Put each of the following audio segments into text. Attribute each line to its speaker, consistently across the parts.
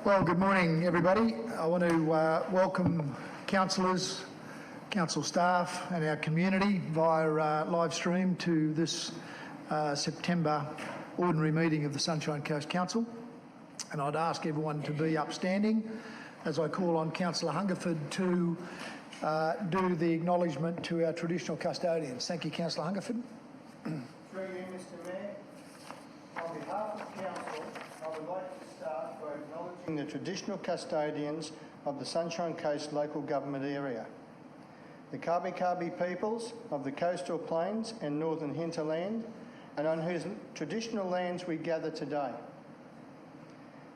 Speaker 1: Well, good morning, everybody. I want to welcome councillors, council staff and our community via live stream to this September ordinary meeting of the Sunshine Coast Council. And I'd ask everyone to be upstanding as I call on Councillor Hungerford to do the acknowledgement to our traditional custodians. Thank you, Councillor Hungerford.
Speaker 2: Through you, Mr Mayor, on behalf of Council, I would like to start by acknowledging the traditional custodians of the Sunshine Coast local government area, the Kabi peoples of the coastal plains and northern hinterland, and on whose traditional lands we gather today,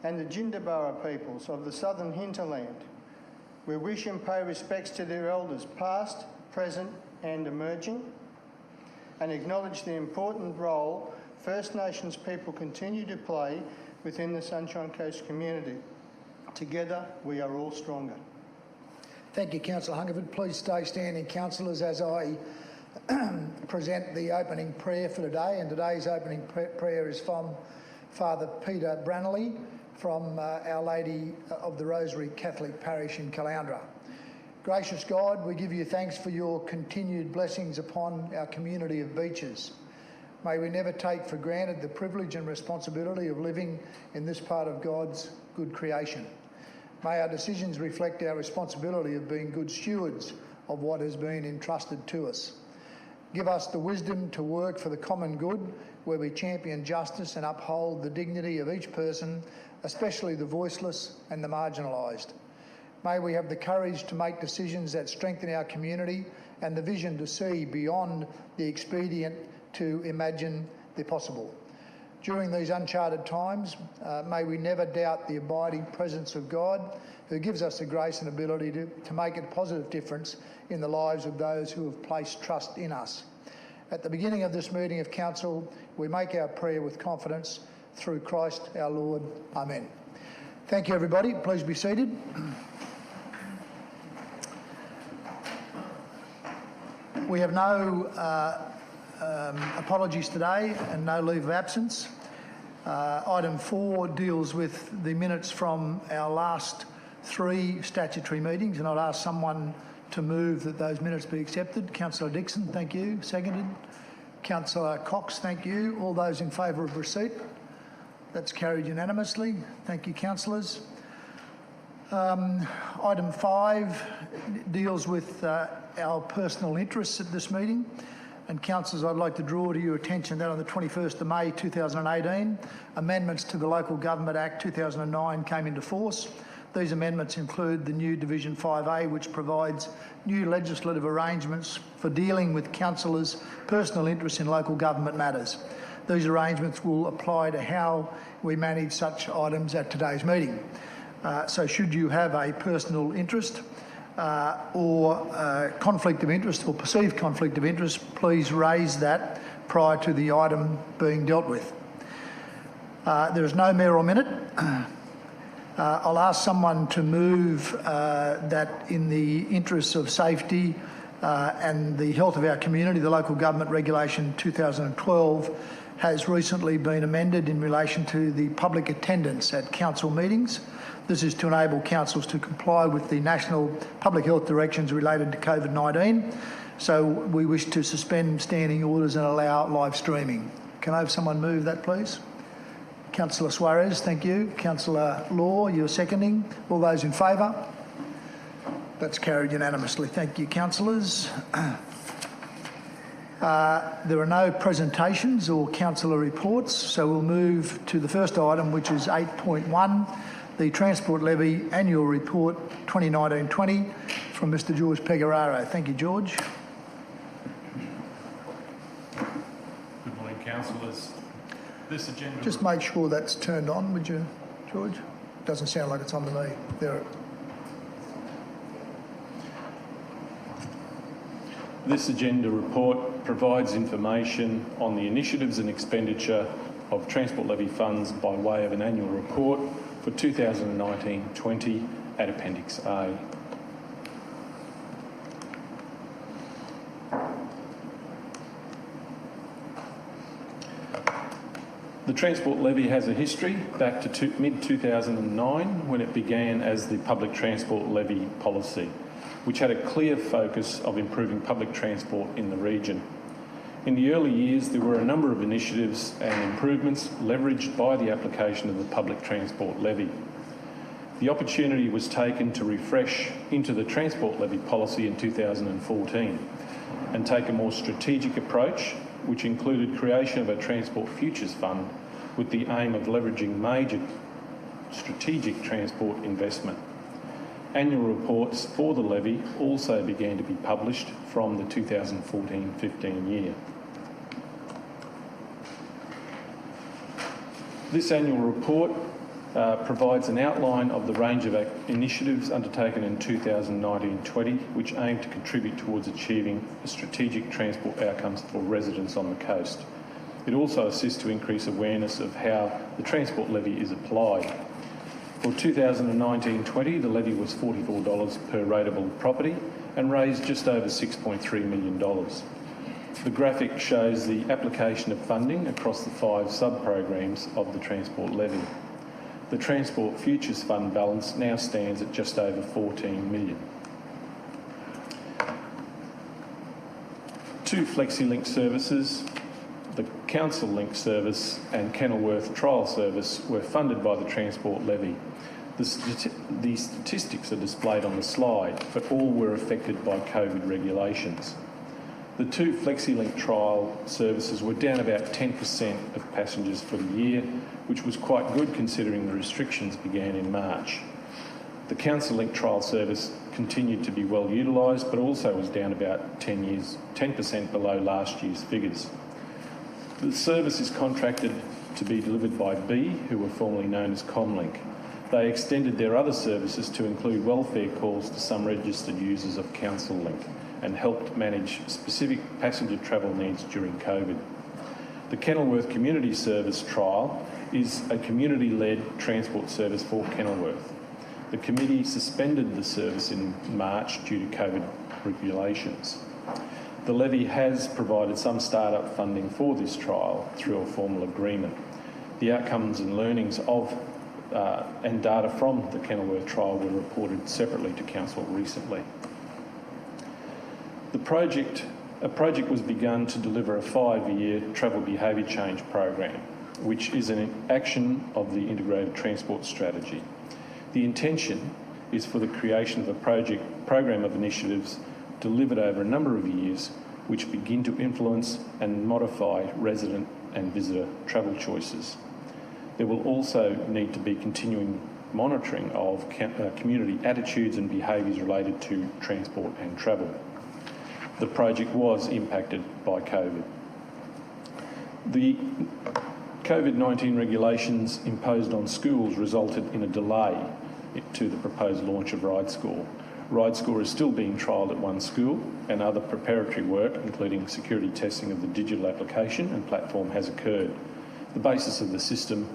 Speaker 2: and the Jindabarra peoples of the southern hinterland. We wish and pay respects to their elders past, present and emerging, and acknowledge the important role First Nations people continue to play within the Sunshine Coast community. Together, we are all stronger.
Speaker 1: Thank you, Councillor Hungerford. Please stay standing, councillors, as I present the opening prayer for today. And today's opening prayer is from Father Peter Branley from Our Lady of the Rosary Catholic Parish in Caloundra. Gracious God, we give you thanks for your continued blessings upon our community of beaches. May we never take for granted the privilege and responsibility of living in this part of God's good creation. May our decisions reflect our responsibility of being good stewards of what has been entrusted to us. Give us the wisdom to work for the common good, where we champion justice and uphold the dignity of each person, especially the voiceless and the marginalised. May we have the courage to make decisions that strengthen our community and the vision to see beyond the expedient to imagine the possible. During these uncharted times, may we never doubt the abiding presence of God, who gives us the grace and ability to make a positive difference in the lives of those who have placed trust in us. At the beginning of this meeting of Council, we make our prayer with confidence through Christ our Lord. Amen. Thank you, everybody. Please be seated. We have no apologies today and no leave of absence. Item 4 deals with the minutes from our last 3 statutory meetings, and I'd ask someone to move that those minutes be accepted. Councillor Dixon, thank you. Seconded. Councillor Cox, thank you. All those in favour of receipt? That's carried unanimously. Thank you, councillors. Item 5 deals with our personal interests at this meeting. And councillors, I'd like to draw to your attention that on the 21st of May 2018, amendments to the Local Government Act 2009 came into force. These amendments include the new Division 5A, which provides new legislative arrangements for dealing with councillors' personal interests in local government matters. These arrangements will apply to how we manage such items at today's meeting. So should you have a personal interest or conflict of interest or perceived conflict of interest, please raise that prior to the item being dealt with. There is no mayoral minute. I'll ask someone to move that in the interests of safety and the health of our community, the Local Government Regulation 2012 has recently been amended in relation to the public attendance at council meetings. This is to enable councils to comply with the national public health directions related to COVID-19. So we wish to suspend standing orders and allow live streaming. Can I have someone move that, please? Councillor Suarez, thank you. Councillor Law, you're seconding. All those in favour? That's carried unanimously. Thank you, councillors. There are no presentations or councillor reports, so we'll move to the first item, which is 8.1, the Transport Levy Annual Report 2019-20 from Mr George Pegararo. Thank you, George.
Speaker 3: Good morning, councillors. This agenda...
Speaker 1: Just make sure that's turned on, would you, George? Doesn't sound like it's on to me. There.
Speaker 3: This agenda report provides information on the initiatives and expenditure of Transport Levy funds by way of an annual report for 2019-20 at Appendix A. The Transport Levy has a history back to mid-2009 when it began as the Public Transport Levy policy, which had a clear focus of improving public transport in the region. In the early years, there were a number of initiatives and improvements leveraged by the application of the Public Transport Levy. The opportunity was taken to refresh into the Transport Levy policy in 2014 and take a more strategic approach, which included creation of a Transport Futures Fund with the aim of leveraging major strategic transport investment. Annual reports for the levy also began to be published from the 2014-15 year. This annual report provides an outline of the range of initiatives undertaken in 2019-20 which aim to contribute towards achieving strategic transport outcomes for residents on the coast. It also assists to increase awareness of how the Transport Levy is applied. For 2019-20, the levy was $44 per rateable property and raised just over $6.3 million. The graphic shows the application of funding across the 5 sub-programs of the Transport Levy. The Transport Futures Fund balance now stands at just over $14 million. 2 FlexiLink services, the Council Link service and Kenilworth Trial service, were funded by the Transport Levy. The statistics are displayed on the slide, but all were affected by COVID regulations. The 2 FlexiLink trial services were down about 10% of passengers for the year, which was quite good considering the restrictions began in March. The Council Link trial service continued to be well utilised, but also was down about 10% below last year's figures. The service is contracted to be delivered by B, who were formerly known as Comlink. They extended their other services to include welfare calls to some registered users of Council Link and helped manage specific passenger travel needs during COVID. The Kenilworth Community Service trial is a community-led transport service for Kenilworth. The committee suspended the service in March due to COVID regulations. The levy has provided some start-up funding for this trial through a formal agreement. The outcomes and learnings of and data from the Kenilworth trial were reported separately to Council recently. A project was begun to deliver a 5-year travel behaviour change program, which is an action of the integrated transport strategy. The intention is for the creation of a program of initiatives delivered over a number of years which begin to influence and modify resident and visitor travel choices. There will also need to be continuing monitoring of community attitudes and behaviours related to transport and travel. The project was impacted by COVID. The COVID-19 regulations imposed on schools resulted in a delay to the proposed launch of RideScore. RideScore is still being trialled at one school, and other preparatory work, including security testing of the digital application and platform, has occurred. The basis of the system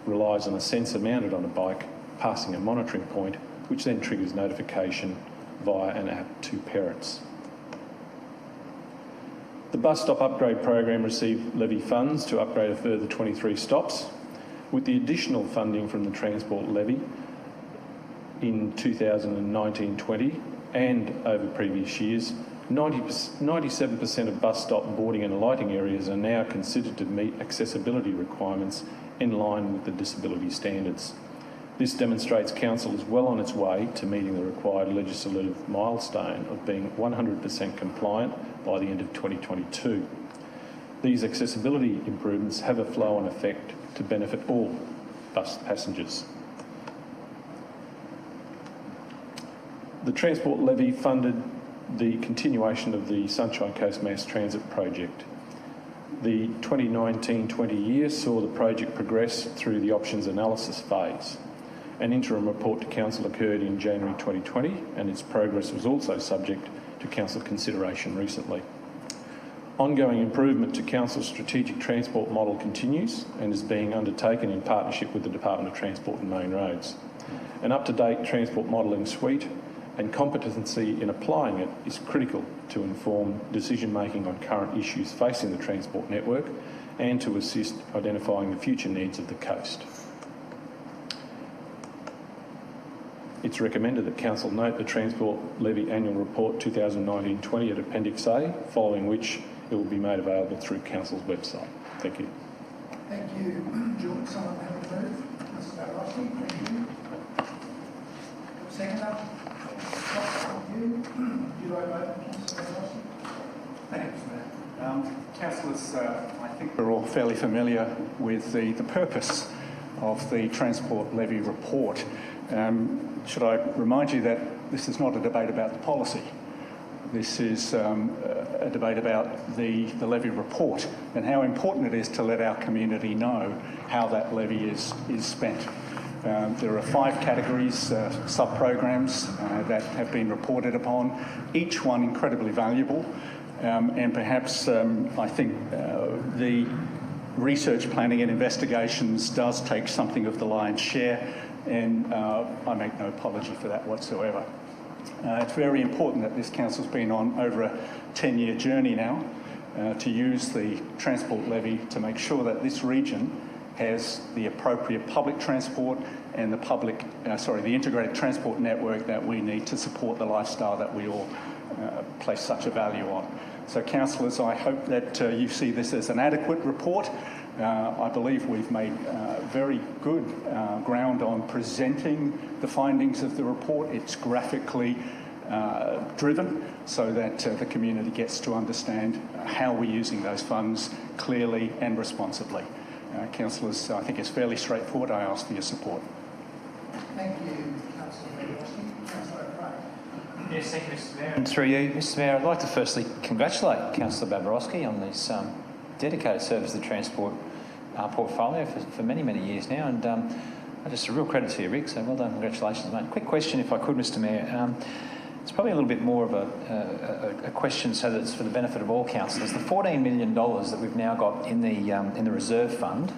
Speaker 3: relies on a sensor mounted on a bike passing a monitoring point, which then triggers notification via an app to parents. The bus stop upgrade program received levy funds to upgrade a further 23 stops. With the additional funding from the Transport Levy in 2019-20 and over previous years, 97% of bus stop boarding and alighting areas are now considered to meet accessibility requirements in line with the disability standards. This demonstrates Council is well on its way to meeting the required legislative milestone of being 100% compliant by the end of 2022. These accessibility improvements have a flow-on effect to benefit all bus passengers. The Transport Levy funded the continuation of the Sunshine Coast Mass Transit project. The 2019-20 year saw the project progress through the options analysis phase. An interim report to Council occurred in January 2020, and its progress was also subject to Council consideration recently. Ongoing improvement to Council's strategic transport model continues and is being undertaken in partnership with the Department of Transport and Main Roads. An up-to-date transport modelling suite and competency in applying it is critical to inform decision-making on current issues facing the transport network and to assist identifying the future needs of the coast. It's recommended that Council note the Transport Levy Annual Report 2019-20 at Appendix A, following which it will be made available through Council's website. Thank you.
Speaker 1: Thank you, George. Someone have a move? Mr. Barroski, thank you. Seconder? Thank you. You vote, Councillor Barroski.
Speaker 4: Thanks, Matt. Councillors, I think we're all fairly familiar with the purpose of the Transport Levy Report. Should I remind you that this is not a debate about the policy. This is a debate about the levy report and how important it is to let our community know how that levy is spent. There are 5 categories, sub-programs that have been reported upon, each one incredibly valuable. And perhaps I think the research, planning and investigations does take something of the lion's share, and I make no apology for that whatsoever. It's very important that this council's been on over a 10-year journey now to use the transport levy to make sure that this region has the appropriate public transport and the integrated transport network that we need to support the lifestyle that we all place such a value on. So, councillors, I hope that you see this as an adequate report. I believe we've made very good ground on presenting the findings of the report. It's graphically driven so that the community gets to understand how we're using those funds clearly and responsibly. Councillors, I think it's fairly straightforward. I ask for your support.
Speaker 1: Thank you, Councillor Barroski. Councillor Craig.
Speaker 5: Yes, thank you, Mr Mayor. And through you, Mr Mayor, I'd like to firstly congratulate Councillor Barroski on this dedicated service to the transport portfolio for many, many years now, and just a real credit to you, Rick, so well done, congratulations, mate. Quick question, if I could, Mr Mayor. It's probably a little bit more of a question so that it's for the benefit of all councillors. The $14 million that we've now got in the reserve fund,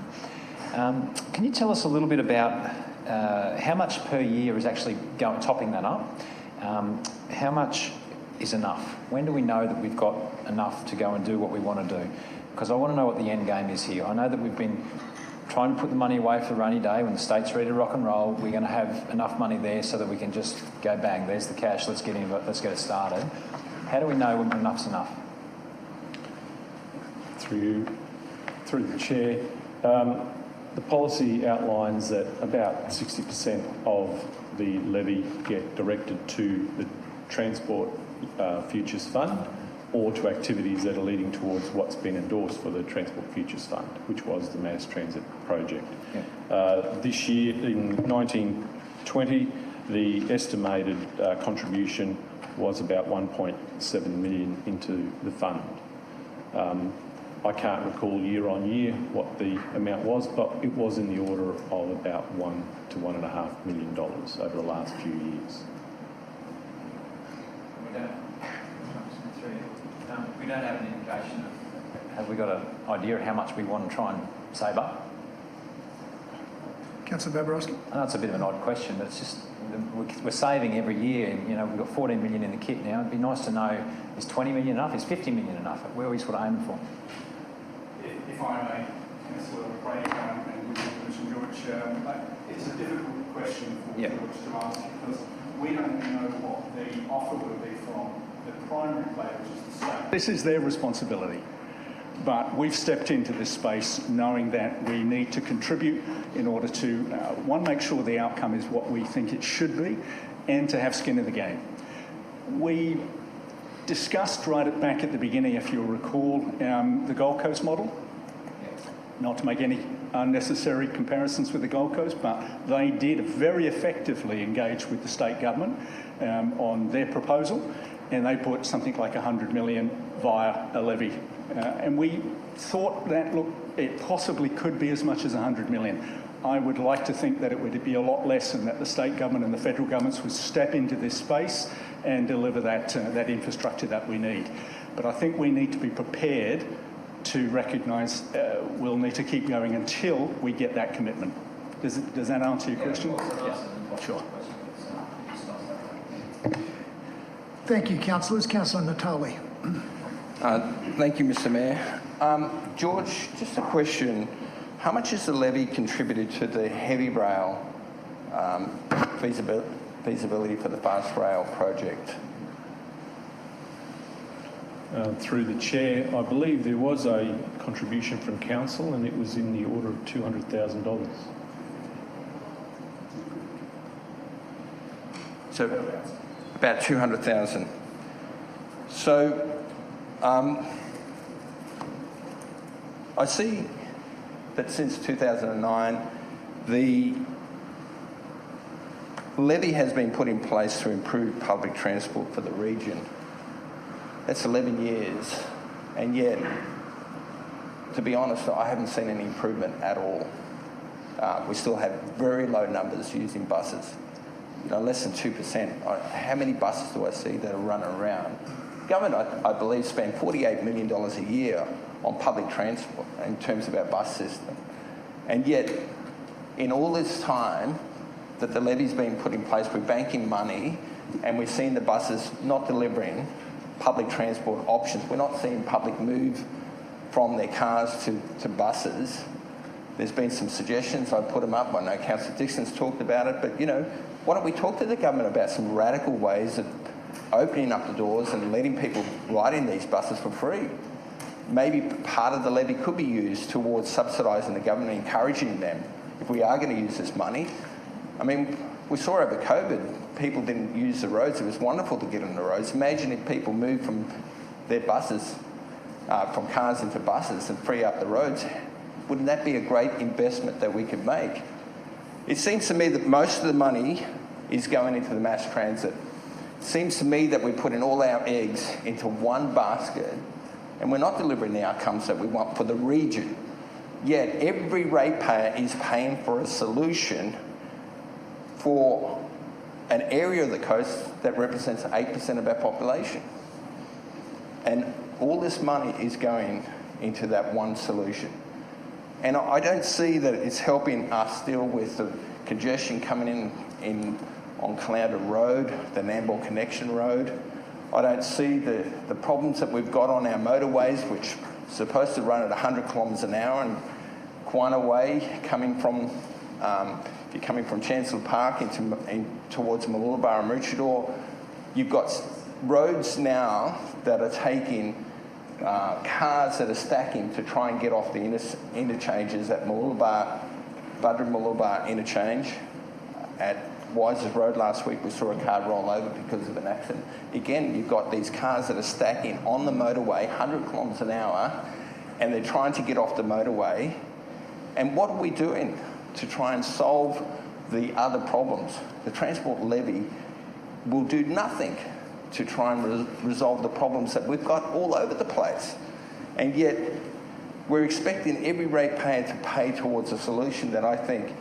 Speaker 5: can you tell us a little bit about how much per year is actually topping that up? How much is enough? When do we know that we've got enough to go and do what we want to do? Because I want to know what the end game is here. I know that we've been trying to put the money away for a rainy day. When the state's ready to rock and roll, we're going to have enough money there so that we can just go bang, there's the cash, let's get it started. How do we know when enough's enough? Through
Speaker 3: the Chair, the policy outlines that about 60% of the levy get directed to the Transport Futures Fund or to activities that are leading towards what's been endorsed for the Transport Futures Fund, which was the Mass Transit project. Yeah. This year, in 1920, the estimated contribution was about 1.7 million into the fund. I can't recall year on year what the amount was, but it was in the order of about $1 to $1.5 million over the last few years. We don't have an indication of... Have we got an idea of how much we want to try and save up?
Speaker 1: Councillor Barroski.
Speaker 5: I know it's a bit of an odd question, but it's just we're saving every year. You know, we've got 14 million in the kit now. It'd be nice to know, is 20 million enough? Is 50 million enough? Where are we sort of aiming for?
Speaker 4: If I may, Councillor Craig and George, it's a difficult question for George to answer because we don't know what the offer will be from the primary player, which is the state. This is their responsibility. But we've stepped into this space knowing that we need to contribute in order to, one, make sure the outcome is what we think it should be, and to have skin in the game. We discussed back at the beginning, if you'll recall, the Gold Coast model. Not to make any unnecessary comparisons with the Gold Coast, but they did very effectively engage with the state government on their proposal, and they put something like 100 million via a levy. And we thought that, look, it possibly could be as much as 100 million. I would like to think that it would be a lot less and that the state government and the federal governments would step into this space and deliver that infrastructure that we need. But I think we need to be prepared to recognise we'll need to keep going until we get that commitment. Does that answer your question? Yeah. Sure.
Speaker 1: Thank you, councillors. Councillor Natali.
Speaker 6: Thank you, Mr Mayor. George, just a question. How much has the levy contributed to the heavy rail feasibility for the fast rail project?
Speaker 3: Through the chair, I believe there was a contribution from council and it was in the order of $200,000.
Speaker 6: So about 200,000. So I see that since 2009, the levy has been put in place to improve public transport for the region. That's 11 years, and yet, to be honest, I haven't seen any improvement at all. We still have very low numbers using buses. You know, less than 2%. How many buses do I see that are running around? Government, I believe, spend $48 million a year on public transport in terms of our bus system. And yet, in all this time that the levy's been put in place, we're banking money and we've seen the buses not delivering public transport options. We're not seeing public move from their cars to buses. There's been some suggestions, I put them up. I know Councillor Dixon's talked about it, but, you know, why don't we talk to the government about some radical ways of opening up the doors and letting people ride in these buses for free? Maybe part of the levy could be used towards subsidising the government, encouraging them, if we are going to use this money. I mean, we saw over COVID, people didn't use the roads. It was wonderful to get on the roads. Imagine if people moved from their buses, from cars into buses and free up the roads. Wouldn't that be a great investment that we could make? It seems to me that most of the money is going into the mass transit. It seems to me that we're putting all our eggs into one basket and we're not delivering the outcomes that we want for the region. Yet every ratepayer is paying for a solution for an area of the coast that represents 8% of our population. And all this money is going into that one solution. And I don't see that it's helping us deal with the congestion coming in on Caloundra Road, the Nambour Connection Road. I don't see the problems that we've got on our motorways, which are supposed to run at 100 kilometres an hour, and Quina Way coming from, if you're coming from Chancellor Park towards Mooloolaba and Maroochydore, you've got roads now that are taking cars that are stacking to try and get off the interchanges at Mooloolaba, Budra-Mooloolaba interchange. At Wises Road last week, we saw a car roll over because of an accident. Again, you've got these cars that are stacking on the motorway, 100 kilometres an hour, and they're trying to get off the motorway. And what are we doing to try and solve the other problems? The transport levy will do nothing to try and resolve the problems that we've got all over the place. And yet, we're expecting every ratepayer to pay towards a solution that I think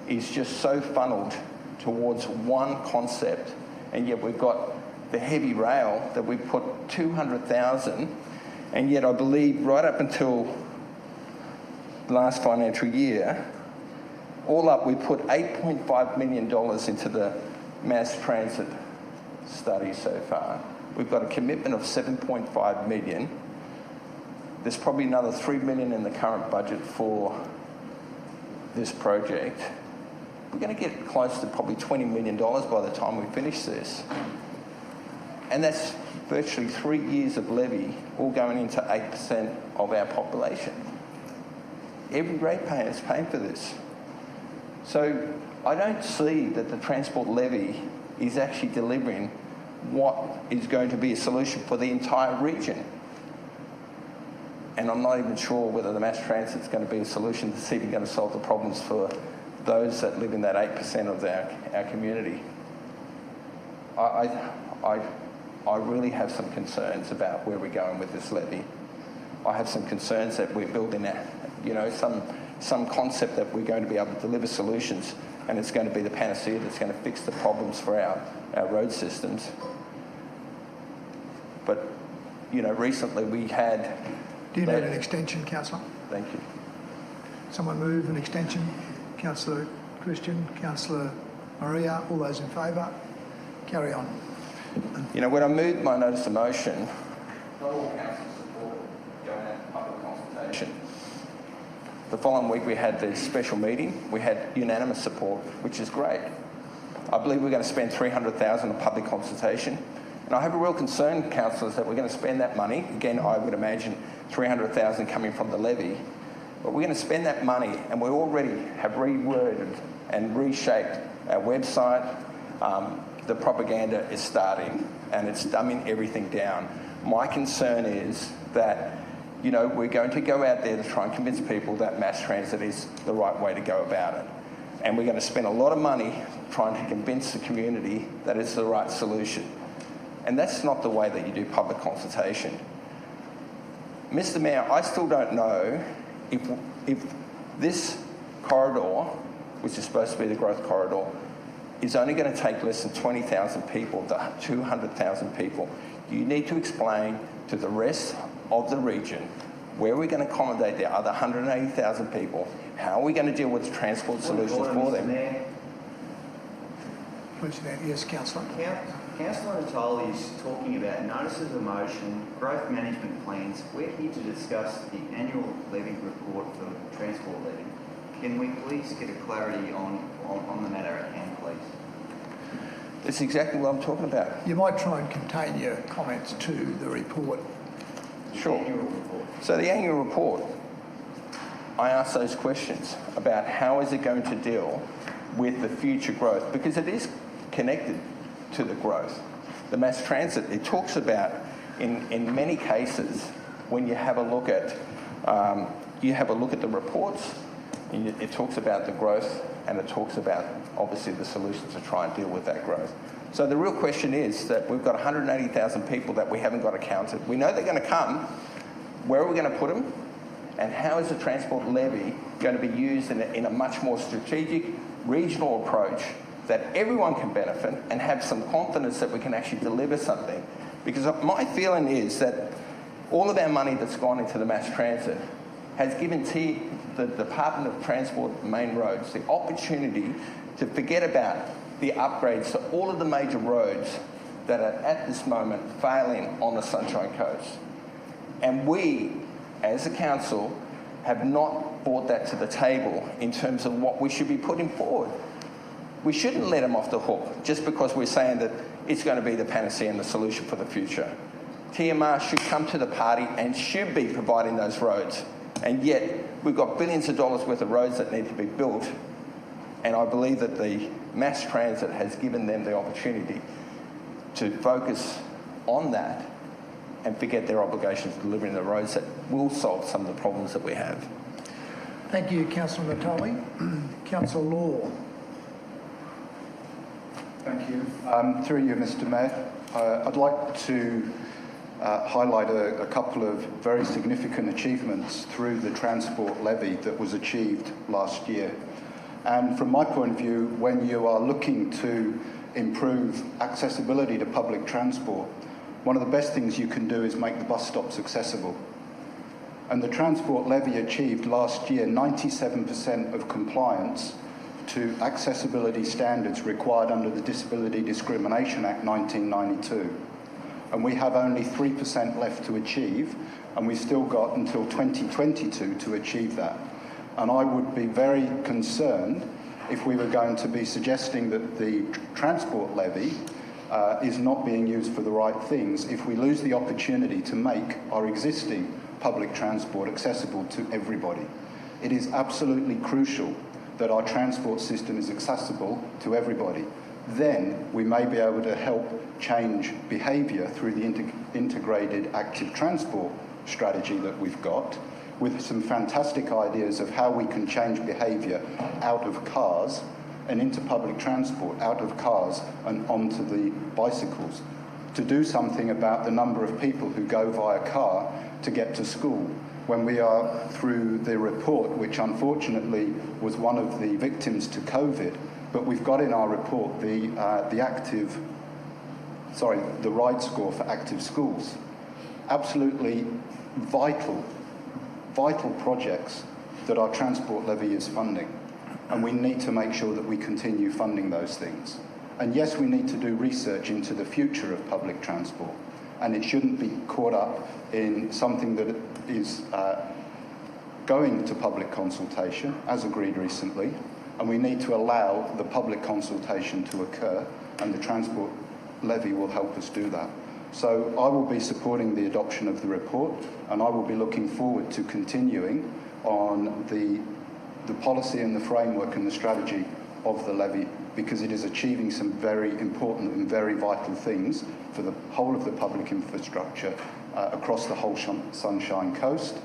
Speaker 6: is just so funneled towards one concept. And yet we've got the heavy rail that we've put 200,000, and yet I believe right up until last financial year, all up we put $8.5 million into the mass transit study so far. We've got a commitment of $7.5 million. There's probably another $3 million in the current budget for this project. We're going to get close to probably $20 million by the time we finish this. And that's virtually 3 years of levy, all going into 8% of our population. Every ratepayer is paying for this. So I don't see that the transport levy is actually delivering what is going to be a solution for the entire region. And I'm not even sure whether the mass transit is going to be a solution that's even going to solve the problems for those that live in that 8% of our community. I really have some concerns about where we're going with this levy. I have some concerns that we're building some concept that we're going to be able to deliver solutions, and it's going to be the panacea that's going to fix the problems for our road systems. But, recently we had...
Speaker 1: Do you need an extension, Councillor?
Speaker 6: Thank you.
Speaker 1: Someone move an extension? Councillor Christian, Councillor Maria, all those in favour? Carry on.
Speaker 6: When I moved my notice of motion, not all councils supported going out to public The following week we had the special meeting. We had unanimous support, which is great. I believe we're going to spend $300,000 on public consultation. And I have a real concern, councillors, that we're going to spend that money. Again, I would imagine $300,000 coming from the levy. But we're going to spend that money, and we already have reworded and reshaped our website. The propaganda is starting, and it's dumbing everything down. My concern is that, you know, we're going to go out there to try and convince people that mass transit is the right way to go about it. And we're going to spend a lot of money trying to convince the community that it's the right solution. And that's not the way that you do public consultation. Mr. Mayor, I still don't know if this corridor, which is supposed to be the growth corridor, is only going to take less than 20,000 people, to 200,000 people. You need to explain to the rest of the region where we're going to accommodate the other 180,000 people, how are we going to deal with transport solutions for them.
Speaker 1: President, yes, Councillor.
Speaker 7: Councillor Natoli is talking about notices of motion, growth management plans. We're here to discuss the annual levy report for transport levy. Can we please get a clarity on the matter at hand, please?
Speaker 6: That's exactly what I'm talking about.
Speaker 1: You might try and contain your comments to the report.
Speaker 6: Sure.
Speaker 7: The annual report.
Speaker 6: So the annual report, I asked those questions about how is it going to deal with the future growth, because it is connected to the growth. The mass transit, it talks about, in many cases, when you have a look at the reports, it talks about the growth, and it talks about, obviously, the solutions to try and deal with that growth. So the real question is that we've got 180,000 people that we haven't got accounted. We know they're going to come. Where are we going to put them? And how is the transport levy going to be used in a much more strategic, regional approach that everyone can benefit and have some confidence that we can actually deliver something? Because my feeling is that all of our money that's gone into the mass transit has given the Department of Transport Main Roads the opportunity to forget about the upgrades to all of the major roads that are at this moment failing on the Sunshine Coast. And we, as a council, have not brought that to the table in terms of what we should be putting forward. We shouldn't let them off the hook just because we're saying that it's going to be the panacea and the solution for the future. TMR should come to the party and should be providing those roads. And yet, we've got billions of dollars worth of roads that need to be built. And I believe that the mass transit has given them the opportunity to focus on that and forget their obligations of delivering the roads that will solve some of the problems that we have.
Speaker 1: Thank you, Councillor Natoli. Councillor Law.
Speaker 8: Thank you. Through you, Mr. Mayor, I'd like to highlight a couple of very significant achievements through the transport levy that was achieved last year. And from my point of view, when you are looking to improve accessibility to public transport, one of the best things you can do is make the bus stops accessible. And the transport levy achieved last year 97% of compliance to accessibility standards required under the Disability Discrimination Act 1992. And we have only 3% left to achieve, and we've still got until 2022 to achieve that. And I would be very concerned if we were going to be suggesting that the transport levy is not being used for the right things if we lose the opportunity to make our existing public transport accessible to everybody. It is absolutely crucial that our transport system is accessible to everybody. Then we may be able to help change behaviour through the integrated active transport strategy that we've got, with some fantastic ideas of how we can change behaviour out of cars and into public transport, out of cars and onto the bicycles, to do something about the number of people who go via car to get to school. When we are through the report, which unfortunately was one of the victims to COVID, but we've got in our report the ride score for active schools. Absolutely vital projects that our transport levy is funding. And we need to make sure that we continue funding those things. And yes, we need to do research into the future of public transport. And it shouldn't be caught up in something that is going to public consultation, as agreed recently, and we need to allow the public consultation to occur, and the transport levy will help us do that. So I will be supporting the adoption of the report, and I will be looking forward to continuing on the policy and the framework and the strategy of the levy, because it is achieving some very important and very vital things for the whole of the public infrastructure across the whole Sunshine Coast.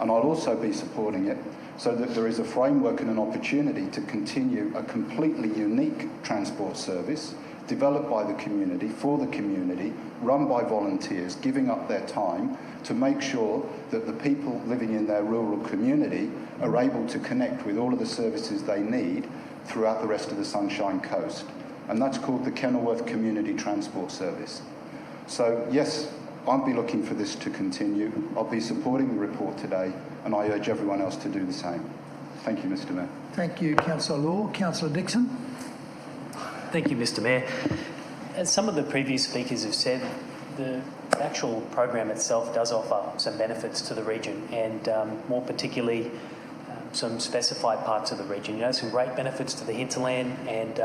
Speaker 8: And I'll also be supporting it so that there is a framework and an opportunity to continue a completely unique transport service developed by the community, for the community, run by volunteers, giving up their time to make sure that the people living in their rural community are able to connect with all of the services they need throughout the rest of the Sunshine Coast. And that's called the Kenilworth Community Transport Service. So yes, I'll be looking for this to continue. I'll be supporting the report today, and I urge everyone else to do the same. Thank you, Mr. Mayor.
Speaker 1: Thank you, Councillor Law. Councillor Dixon.
Speaker 9: Thank you, Mr. Mayor. As some of the previous speakers have said, the actual program itself does offer some benefits to the region, and more particularly some specified parts of the region. You know, some great benefits to the hinterland, and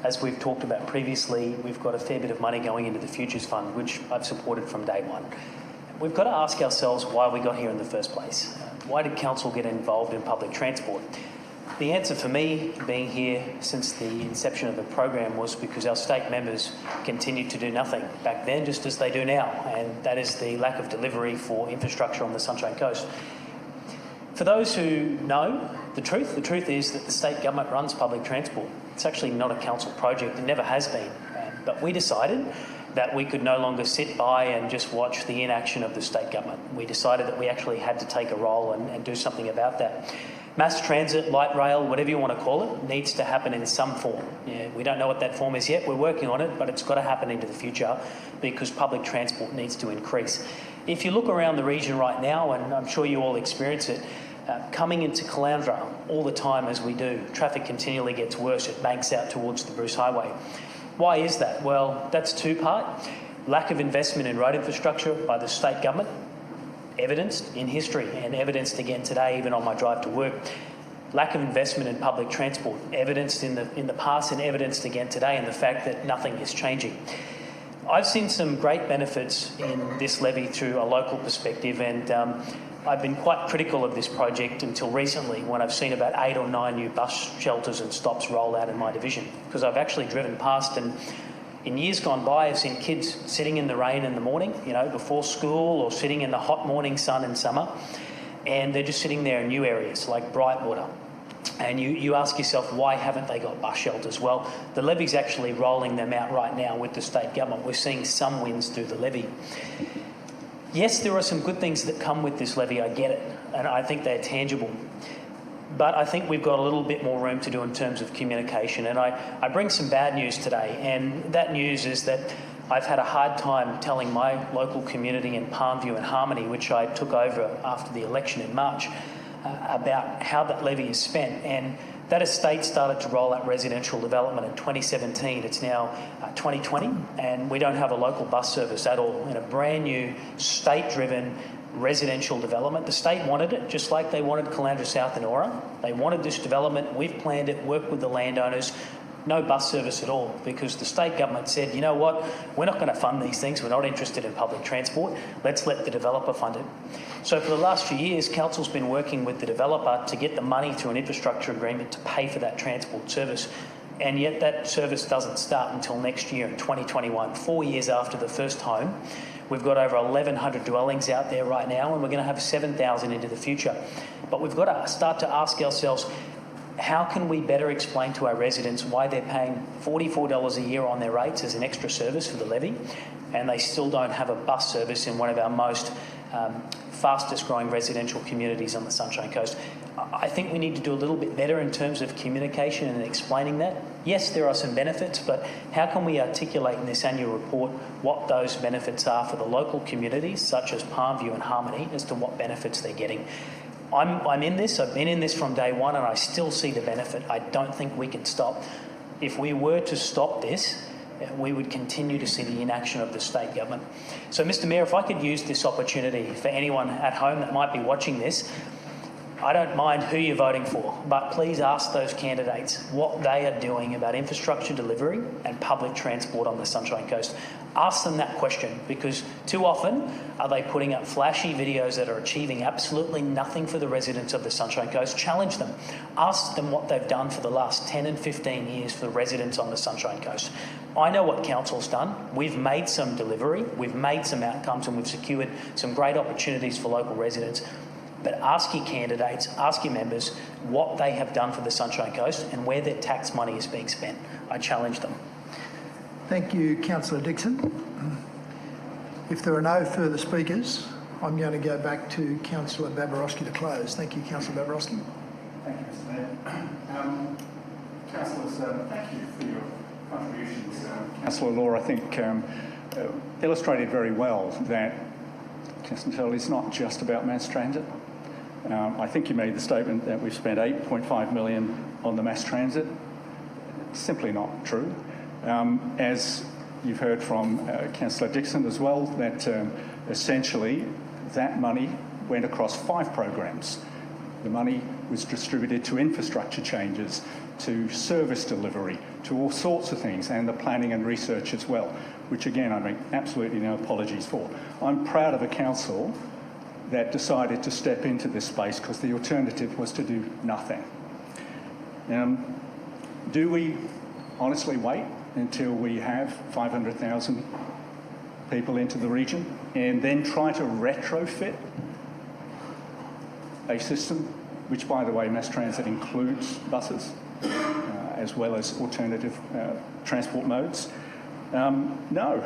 Speaker 9: as we've talked about previously, we've got a fair bit of money going into the Futures Fund, which I've supported from day one. We've got to ask ourselves why we got here in the first place. Why did council get involved in public transport? The answer for me, being here since the inception of the program, was because our state members continued to do nothing back then, just as they do now, and that is the lack of delivery for infrastructure on the Sunshine Coast. For those who know the truth is that the state government runs public transport. It's actually not a council project, it never has been, but we decided that we could no longer sit by and just watch the inaction of the state government. We decided that we actually had to take a role and do something about that. Mass transit, light rail, whatever you want to call it, needs to happen in some form. We don't know what that form is yet. We're working on it, but it's got to happen into the future because public transport needs to increase. If you look around the region right now, and I'm sure you all experience it, coming into Caloundra all the time as we do, traffic continually gets worse. It banks out towards the Bruce Highway. Why is that? Well, that's two-part. Lack of investment in road infrastructure by the state government, evidenced in history and evidenced again today, even on my drive to work. Lack of investment in public transport, evidenced in the past and evidenced again today, and the fact that nothing is changing. I've seen some great benefits in this levy through a local perspective, and I've been quite critical of this project until recently, when I've seen about 8 or 9 new bus shelters and stops roll out in my division, because I've actually driven past, and in years gone by, I've seen kids sitting in the rain in the morning, you know, before school, or sitting in the hot morning sun in summer, and they're just sitting there in new areas like Brightwater. And you ask yourself, why haven't they got bus shelters? Well, the levy's actually rolling them out right now with the state government. We're seeing some wins through the levy. Yes, there are some good things that come with this levy, I get it, and I think they're tangible. But I think we've got a little bit more room to do in terms of communication. And I bring some bad news today, and that news is that I've had a hard time telling my local community in Palmview and Harmony, which I took over after the election in March, about how that levy is spent. And that estate started to roll out residential development in 2017. It's now 2020, and we don't have a local bus service at all in a brand new state-driven residential development. The state wanted it, just like they wanted Caloundra South and Aura. They wanted this development. We've planned it, worked with the landowners. No bus service at all, because the state government said, you know what, we're not going to fund these things. We're not interested in public transport. Let's let the developer fund it. So for the last few years, council's been working with the developer to get the money through an infrastructure agreement to pay for that transport service. And yet that service doesn't start until next year in 2021, 4 years after the first home. We've got over 1,100 dwellings out there right now, and we're going to have 7,000 into the future. But we've got to start to ask ourselves, how can we better explain to our residents why they're paying $44 a year on their rates as an extra service for the levy, and they still don't have a bus service in one of our most fastest growing residential communities on the Sunshine Coast? I think we need to do a little bit better in terms of communication and explaining that. Yes, there are some benefits, but how can we articulate in this annual report what those benefits are for the local communities, such as Palmview and Harmony, as to what benefits they're getting? I'm in this. I've been in this from day one, and I still see the benefit. I don't think we can stop. If we were to stop this, we would continue to see the inaction of the state government. So, Mr. Mayor, if I could use this opportunity for anyone at home that might be watching this, I don't mind who you're voting for, but please ask those candidates what they are doing about infrastructure delivery and public transport on the Sunshine Coast. Ask them that question, because too often are they putting up flashy videos that are achieving absolutely nothing for the residents of the Sunshine Coast. Challenge them. Ask them what they've done for the last 10 and 15 years for the residents on the Sunshine Coast. I know what council's done. We've made some delivery, we've made some outcomes, and we've secured some great opportunities for local residents. But ask your candidates, ask your members what they have done for the Sunshine Coast and where their tax money is being spent. I challenge them.
Speaker 1: Thank you, Councillor Dixon. If there are no further speakers, I'm going to go back to Councillor Babarowski to close. Thank you, Councillor Babarowski.
Speaker 4: Thank you, Mr Mayor. Councillors, thank you for your contributions. Councillor Law, I think, illustrated very well that Council is not just about mass transit. I think you made the statement that we've spent $8.5 million on the mass transit. It's simply not true. As you've heard from Councillor Dixon as well, that essentially that money went across 5 programs. The money was distributed to infrastructure changes, to service delivery, to all sorts of things, and the planning and research as well, which again I make absolutely no apologies for. I'm proud of a council that decided to step into this space, because the alternative was to do nothing. Do we honestly wait until we have 500,000 people into the region and then try to retrofit a system, which, by the way, mass transit includes buses, as well as alternative transport modes? No.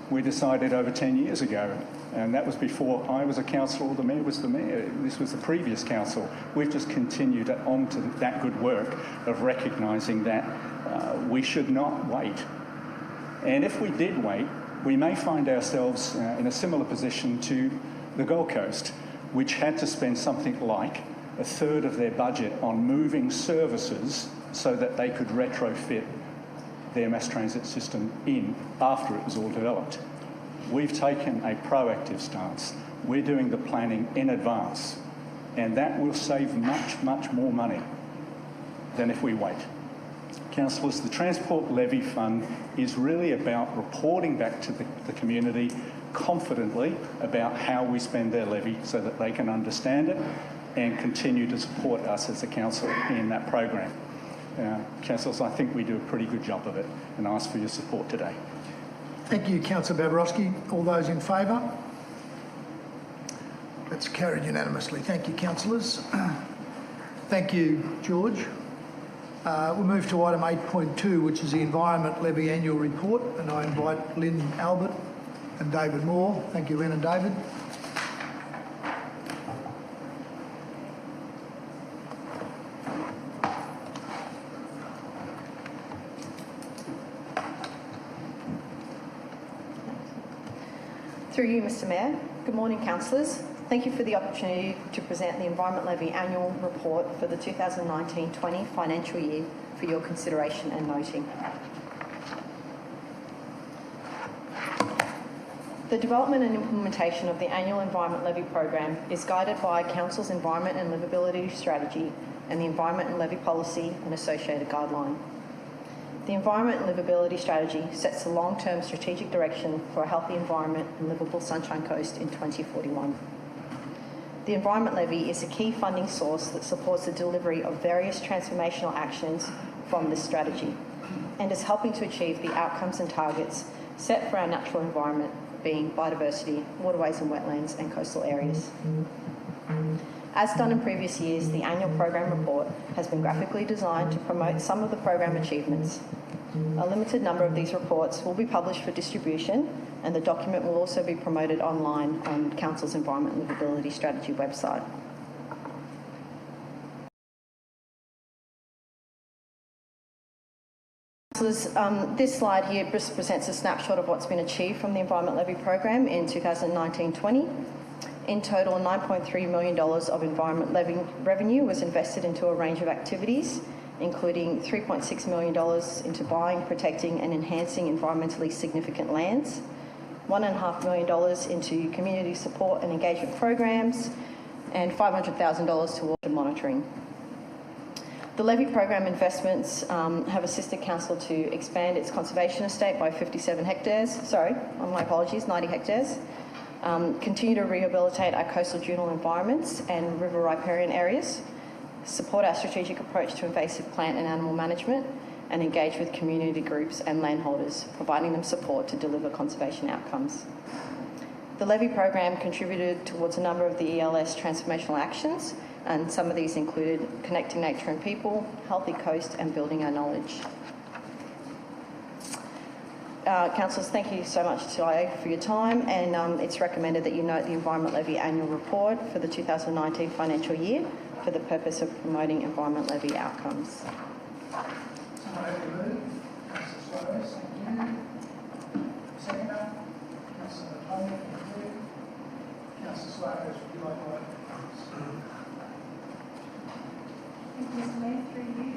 Speaker 4: We decided over 10 years ago, and that was before I was a councillor or the mayor was the mayor. This was the previous council. We've just continued on to that good work of recognising that we should not wait. And if we did wait, we may find ourselves in a similar position to the Gold Coast, which had to spend something like a third of their budget on moving services so that they could retrofit their mass transit system in after it was all developed. We've taken a proactive stance. We're doing the planning in advance, and that will save much, much more money than if we wait. Councillors, the Transport Levy Fund is really about reporting back to the community confidently about how we spend their levy so that they can understand it and continue to support us as a council in that program. Councillors, I think we do a pretty good job of it, and I ask for your support today.
Speaker 1: Thank you, Councillor Babarowski. All those in favour? That's carried unanimously. Thank you, councillors. Thank you, George. We'll move to item 8.2, which is the Environment Levy Annual Report, and I invite Lynn Albert and David Moore. Thank you, Lynn and David.
Speaker 10: Through you, Mr Mayor. Good morning, councillors. Thank you for the opportunity to present the Environment Levy Annual Report for the 2019-20 financial year for your consideration and noting. The development and implementation of the annual Environment Levy program is guided by Council's Environment and Livability Strategy and the Environment and Levy Policy and associated guideline. The Environment and Livability Strategy sets the long-term strategic direction for a healthy environment and livable Sunshine Coast in 2041. The Environment Levy is a key funding source that supports the delivery of various transformational actions from this strategy and is helping to achieve the outcomes and targets set for our natural environment, being biodiversity, waterways and wetlands and coastal areas. As done in previous years, the annual program report has been graphically designed to promote some of the program achievements. A limited number of these reports will be published for distribution, and the document will also be promoted online on Council's Environment and Livability Strategy website. This slide here just presents a snapshot of what's been achieved from the Environment Levy program in 2019-20. In total, $9.3 million of environment levy revenue was invested into a range of activities, including $3.6 million into buying, protecting and enhancing environmentally significant lands, $1.5 million into community support and engagement programs, and $500,000 to water monitoring. The Levy program investments have assisted council to expand its conservation estate by 57 hectares. Sorry, my apologies, 90 hectares. Continue to rehabilitate our coastal dual environments and river riparian areas, support our strategic approach to invasive plant and animal management, and engage with community groups and landholders, providing them support to deliver conservation outcomes. The Levy program contributed towards a number of the ELS transformational actions, and some of these included connecting nature and people, healthy coast, and building our knowledge. Councillors, thank you so much today for your time, and it's recommended that you note the Environment Levy annual report for the 2019 financial year for the purpose of promoting Environment Levy outcomes.
Speaker 1: Councillor Suarez, thank you. Seconder, Councillor Paynter, thank you. Councillor Suarez, would you like to open?
Speaker 11: Thank you, Mr Mayor, through you.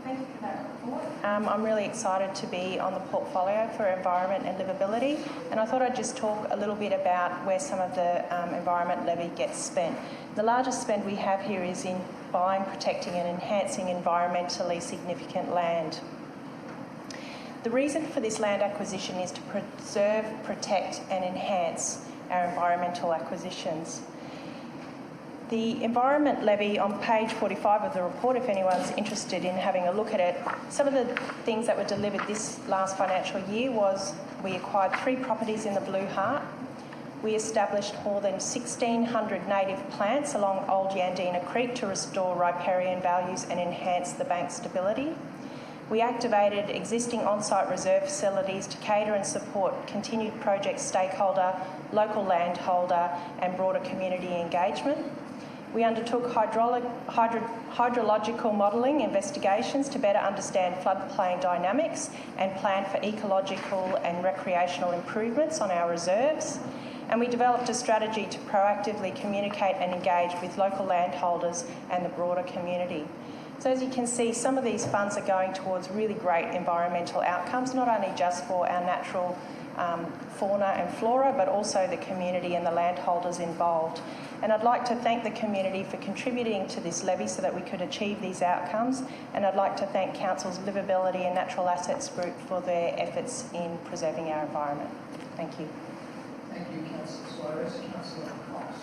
Speaker 11: Thank you for that report. I'm really excited to be on the portfolio for environment and livability, and I thought I'd just talk a little bit about where some of the environment levy gets spent. The largest spend we have here is in buying, protecting and enhancing environmentally significant land. The reason for this land acquisition is to preserve, protect and enhance our environmental acquisitions. The Environment Levy on page 45 of the report, if anyone's interested in having a look at it, some of the things that were delivered this last financial year was we acquired 3 properties in the Blue Heart. We established more than 1,600 native plants along Old Yandina Creek to restore riparian values and enhance the bank stability. We activated existing on-site reserve facilities to cater and support continued project stakeholder, local landholder and broader community engagement. We undertook hydrological modelling investigations to better understand floodplain dynamics and plan for ecological and recreational improvements on our reserves. And we developed a strategy to proactively communicate and engage with local landholders and the broader community. So as you can see, some of these funds are going towards really great environmental outcomes, not only just for our natural fauna and flora, but also the community and the landholders involved. And I'd like to thank the community for contributing to this levy so that we could achieve these outcomes. And I'd like to thank Council's Liveability and Natural Assets Group for their efforts in preserving our environment. Thank you.
Speaker 1: Thank you, Councillor Suarez. Councillor Cox.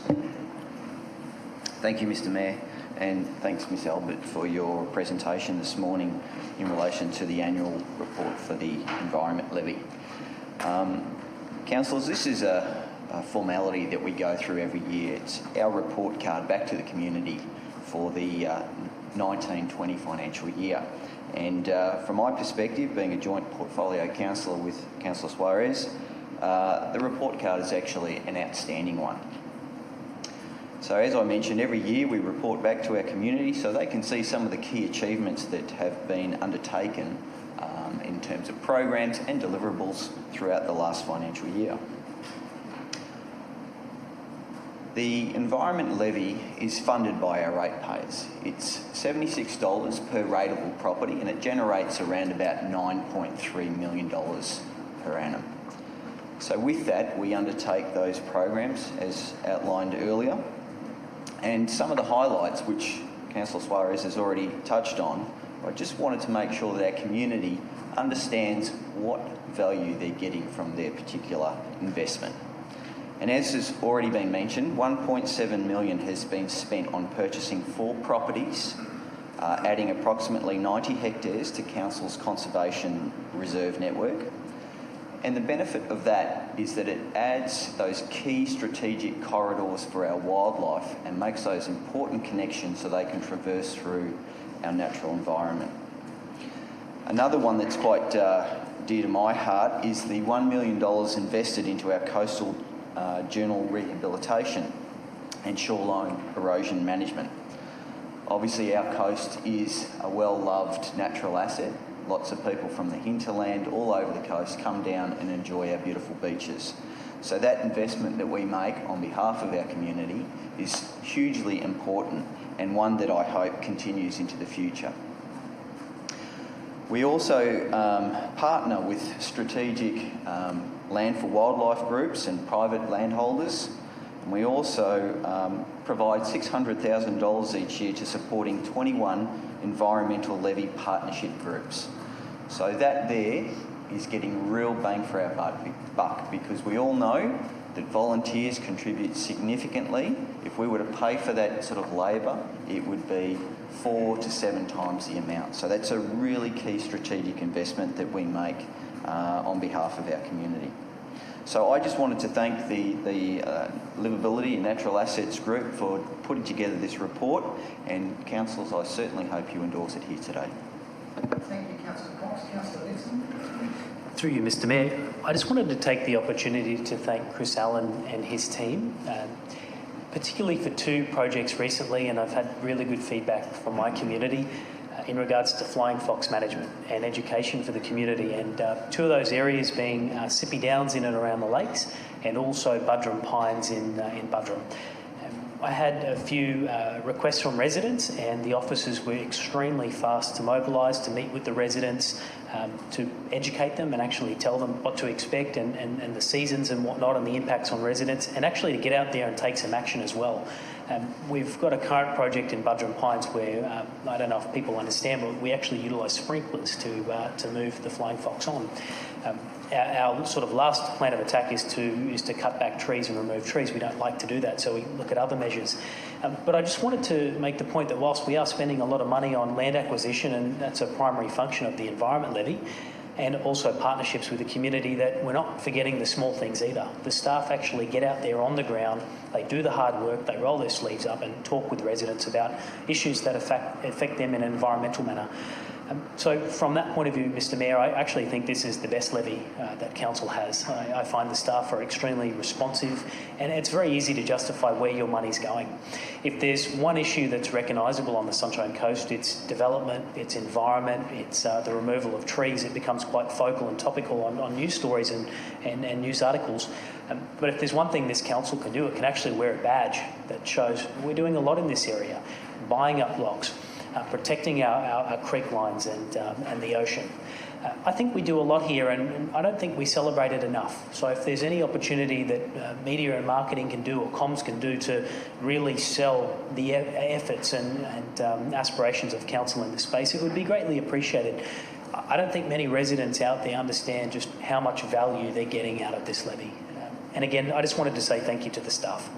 Speaker 7: Thank you, Mr Mayor, and thanks, Ms Albert, for your presentation this morning in relation to the annual report for the Environment Levy. Councillors, this is a formality that we go through every year. It's our report card back to the community for the 19-20 financial year. And from my perspective, being a joint portfolio councillor with Councillor Suarez, the report card is actually an outstanding one. So as I mentioned, every year we report back to our community so they can see some of the key achievements that have been undertaken in terms of programs and deliverables throughout the last financial year. The Environment Levy is funded by our ratepayers. It's $76 per rateable property and it generates around about $9.3 million per annum. So with that, we undertake those programs as outlined earlier. And some of the highlights, which Councillor Suarez has already touched on, I just wanted to make sure that our community understands what value they're getting from their particular investment. And as has already been mentioned, $1.7 million has been spent on purchasing 4 properties, adding approximately 90 hectares to Council's conservation reserve network. And the benefit of that is that it adds those key strategic corridors for our wildlife and makes those important connections so they can traverse through our natural environment. Another one that's quite dear to my heart is the $1 million invested into our coastal journal rehabilitation and shoreline erosion management. Obviously our coast is a well-loved natural asset. Lots of people from the hinterland all over the coast come down and enjoy our beautiful beaches. So that investment that we make on behalf of our community is hugely important and one that I hope continues into the future. We also partner with strategic land for wildlife groups and private landholders And we also provide $600,000 each year to supporting 21 environmental levy partnership groups. So that there is getting real bang for our buck, because we all know that volunteers contribute significantly. If we were to pay for that sort of labour, it would be 4 to 7 times the amount. So that's a really key strategic investment that we make on behalf of our community. So I just wanted to thank the Liveability and Natural Assets Group for putting together this report, and councillors, I certainly hope you endorse it here today.
Speaker 1: Thank you, Councillor Cox. Councillor Dixon.
Speaker 9: Through you, Mr Mayor, I just wanted to take the opportunity to thank Chris Allen and his team, particularly for 2 projects recently, and I've had really good feedback from my community in regards to flying fox management and education for the community, and 2 of those areas being Sippy Downs in and around the lakes, and also Budrum Pines in Budrum. I had a few requests from residents, and the officers were extremely fast to mobilise, to meet with the residents, to educate them and actually tell them what to expect and the seasons and whatnot and the impacts on residents, and actually to get out there and take some action as well. We've got a current project in Budrum Pines where, I don't know if people understand, but we actually utilise sprinklers to move the flying fox on. Our sort of last plan of attack is to cut back trees and remove trees. We don't like to do that, so we look at other measures. But I just wanted to make the point that whilst we are spending a lot of money on land acquisition, and that's a primary function of the Environment Levy, and also partnerships with the community, that we're not forgetting the small things either. The staff actually get out there on the ground, they do the hard work, they roll their sleeves up and talk with residents about issues that affect them in an environmental manner. So from that point of view, Mr Mayor, I actually think this is the best levy that council has. I find the staff are extremely responsive, and it's very easy to justify where your money's going. If there's one issue that's recognisable on the Sunshine Coast, it's development, it's environment, it's the removal of trees. It becomes quite focal and topical on news stories and news articles. But if there's one thing this council can do, it can actually wear a badge that shows we're doing a lot in this area, buying up blocks, protecting our creek lines and the ocean. I think we do a lot here, and I don't think we celebrate it enough. So if there's any opportunity that media and marketing can do, or comms can do, to really sell the efforts and aspirations of council in this space, it would be greatly appreciated. I don't think many residents out there understand just how much value they're getting out of this levy. And again, I just wanted to say thank you to the staff.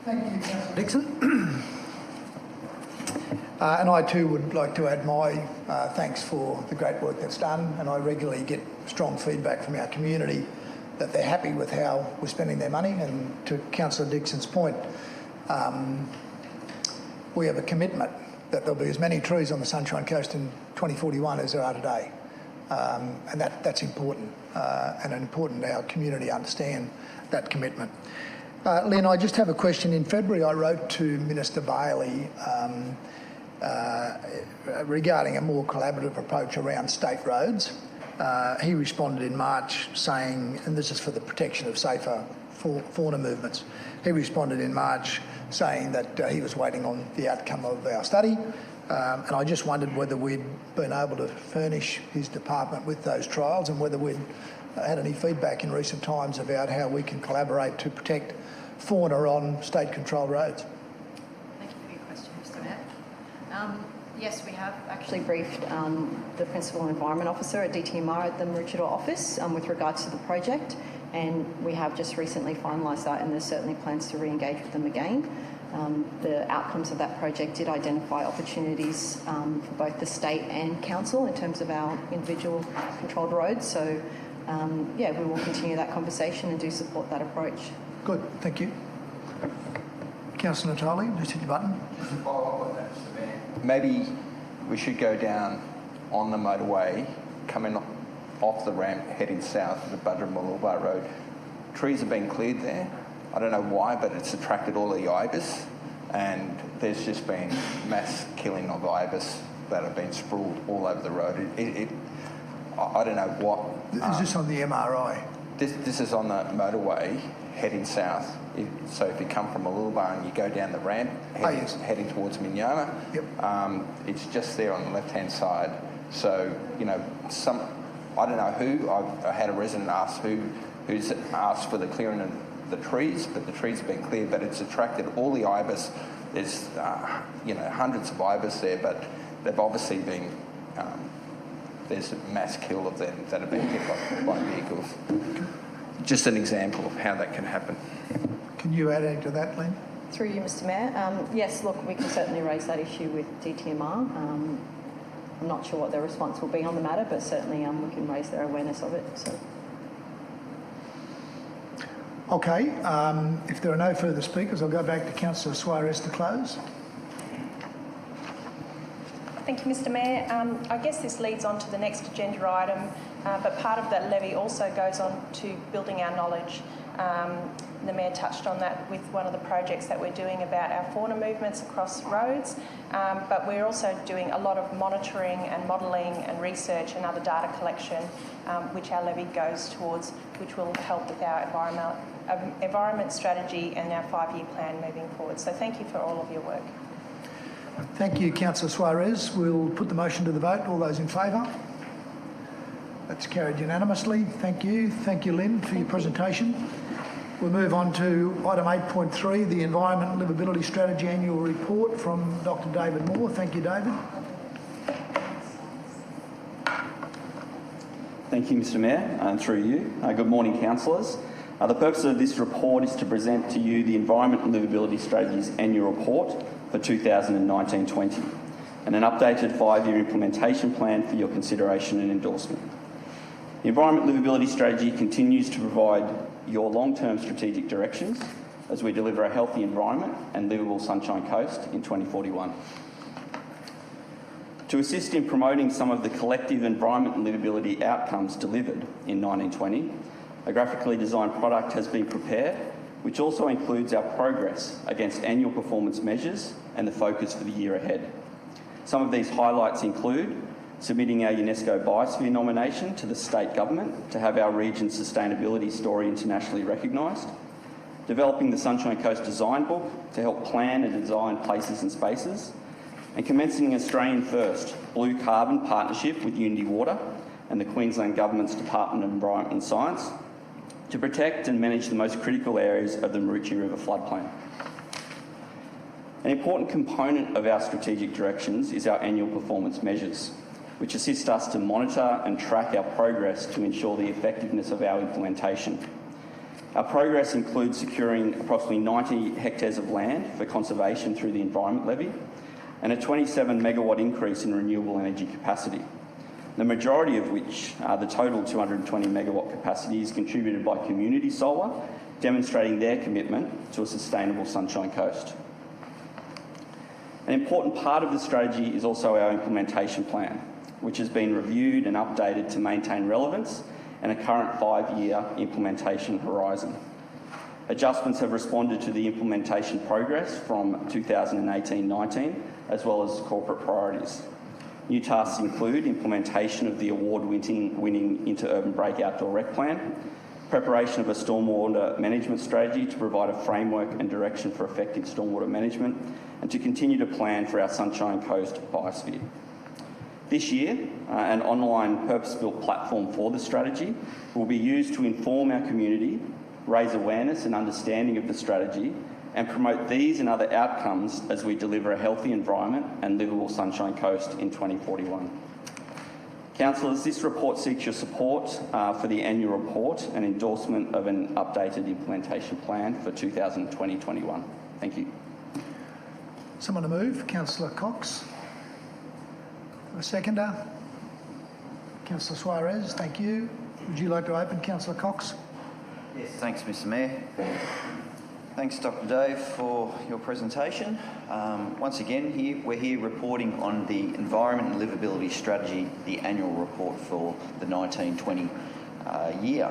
Speaker 1: Thank you, Councillor Dixon. And I too would like to add my thanks for the great work that's done, and I regularly get strong feedback from our community that they're happy with how we're spending their money. And to Councillor Dixon's point, we have a commitment that there'll be as many trees on the Sunshine Coast in 2041 as there are today, and that's important, and important our community understand that commitment. Lynn, I just have a question. In February I wrote to Minister Bailey regarding a more collaborative approach around state roads. He responded in March saying, and this is for the protection of safer fauna movements, he responded in March saying that he was waiting on the outcome of our study, and I just wondered whether we'd been able to furnish his department with those trials, and whether we'd had any feedback in recent times about how we can collaborate to protect fauna on state-controlled roads.
Speaker 10: Thank you for your question, Mr Mayor. Yes, we have actually briefed the Principal Environment Officer at DTMR at the Maroochydore office with regards to the project, and we have just recently finalised that, and there's certainly plans to re-engage with them again. The outcomes of that project did identify opportunities for both the state and council in terms of our individual controlled roads. So, yeah, we will continue that conversation and do support that approach.
Speaker 1: Good, thank you. Councillor Natali, just hit your button.
Speaker 6: Just to follow up on that, Mr Mayor, maybe we should go down on the motorway, coming off the ramp, heading south to the Budrum-Woombye Road. Trees have been cleared there. I don't know why, but it's attracted all the ibis, and there's just been mass killing of ibis that have been sprawled all over the road. I don't know what...
Speaker 1: Is this on the MRI?
Speaker 6: This is on the motorway heading south. So if you come from Woombye and you go down the ramp heading towards Minyama, it's just there on the left-hand side. So, you know, I don't know who, I had a resident ask who's asked for the clearing the trees, but the trees have been cleared, but it's attracted all the ibis. There's, hundreds of ibis there, but they've obviously been, there's a mass kill of them that have been hit by vehicles. Just an example of how that can happen.
Speaker 1: Can you add anything to that, Lynn?
Speaker 10: Through you, Mr Mayor. Yes, look, we can certainly raise that issue with DTMR. I'm not sure what their response will be on the matter, but certainly we can raise their awareness of it. So.
Speaker 1: Okay, if there are no further speakers, I'll go back to Councillor Suarez to close.
Speaker 11: Thank you, Mr Mayor. I guess this leads on to the next agenda item, but part of that levy also goes on to building our knowledge. The Mayor touched on that with one of the projects that we're doing about our fauna movements across roads, but we're also doing a lot of monitoring and modelling and research and other data collection, which our levy goes towards, which will help with our environment strategy and our 5-year plan moving forward. So thank you for all of your work.
Speaker 1: Thank you, Councillor Suarez. We'll put the motion to the vote. All those in favour? That's carried unanimously. Thank you. Thank you, Lynn, for your presentation. We'll move on to item 8.3, the Environment and Livability Strategy Annual Report from Dr David Moore. Thank you, David.
Speaker 12: Thank you, Mr Mayor, and through you. Good morning, councillors. The purpose of this report is to present to you the Environment and Livability Strategy's annual report for 2019-20 and an updated 5-year implementation plan for your consideration and endorsement. The Environment and Livability Strategy continues to provide your long-term strategic directions as we deliver a healthy environment and livable Sunshine Coast in 2041. To assist in promoting some of the collective environment and livability outcomes delivered in 1920, a graphically designed product has been prepared, which also includes our progress against annual performance measures and the focus for the year ahead. Some of these highlights include submitting our UNESCO Biosphere nomination to the state government to have our region's sustainability story internationally recognised, developing the Sunshine Coast Design Book to help plan and design places and spaces, and commencing an Australian first blue carbon partnership with Unity Water and the Queensland Government's Department of Environment and Science to protect and manage the most critical areas of the Maroochy River floodplain. An important component of our strategic directions is our annual performance measures, which assist us to monitor and track our progress to ensure the effectiveness of our implementation. Our progress includes securing approximately 90 hectares of land for conservation through the Environment Levy and a 27 megawatt increase in renewable energy capacity, the majority of which, the total 220 megawatt capacity, is contributed by community solar, demonstrating their commitment to a sustainable Sunshine Coast. An important part of the strategy is also our implementation plan, which has been reviewed and updated to maintain relevance and a current 5-year implementation horizon. Adjustments have responded to the implementation progress from 2018-19, as well as corporate priorities. New tasks include implementation of the award-winning Inter-Urban Break Outdoor Rec Plan, preparation of a stormwater management strategy to provide a framework and direction for effective stormwater management, and to continue to plan for our Sunshine Coast biosphere. This year, an online purpose-built platform for the strategy will be used to inform our community, raise awareness and understanding of the strategy, and promote these and other outcomes as we deliver a healthy environment and livable Sunshine Coast in 2041. Councillors, this report seeks your support for the annual report and endorsement of an updated implementation plan for 2020-21. Thank you.
Speaker 1: Someone to move? Councillor Cox. A seconder? Councillor Suarez, thank you. Would you like to open, Councillor Cox?
Speaker 7: Yes, thanks, Mr Mayor. Thanks, Dr Dave, for your presentation. Once again, we're here reporting on the Environment and Livability Strategy, the annual report for the 1920 year.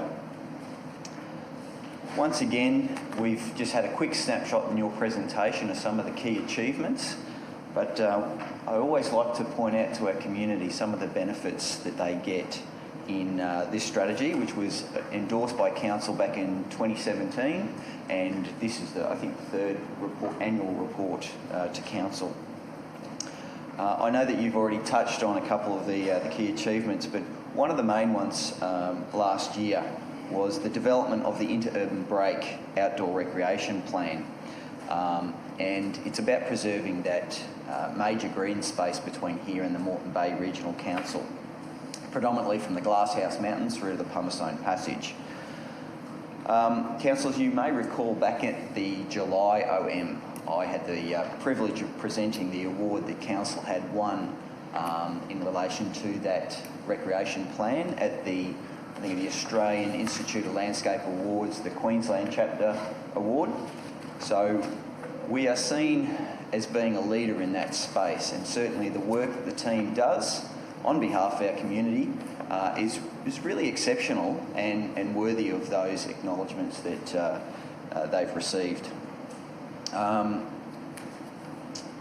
Speaker 7: Once again, we've just had a quick snapshot in your presentation of some of the key achievements, but I always like to point out to our community some of the benefits that they get in this strategy, which was endorsed by Council back in 2017, and this is the, I think, third annual report to Council. I know that you've already touched on a couple of the key achievements, but one of the main ones last year was the development of the Interurban Break outdoor recreation plan. And it's about preserving that major green space between here and the Moreton Bay Regional Council, predominantly from the Glasshouse Mountains through to the Pumicestone Passage. Councillors, you may recall back at the July OM, I had the privilege of presenting the award that Council had won in relation to that recreation plan at the Australian Institute of Landscape Awards, the Queensland Chapter Award. So we are seen as being a leader in that space, and certainly the work that the team does on behalf of our community is really exceptional and worthy of those acknowledgements that they've received.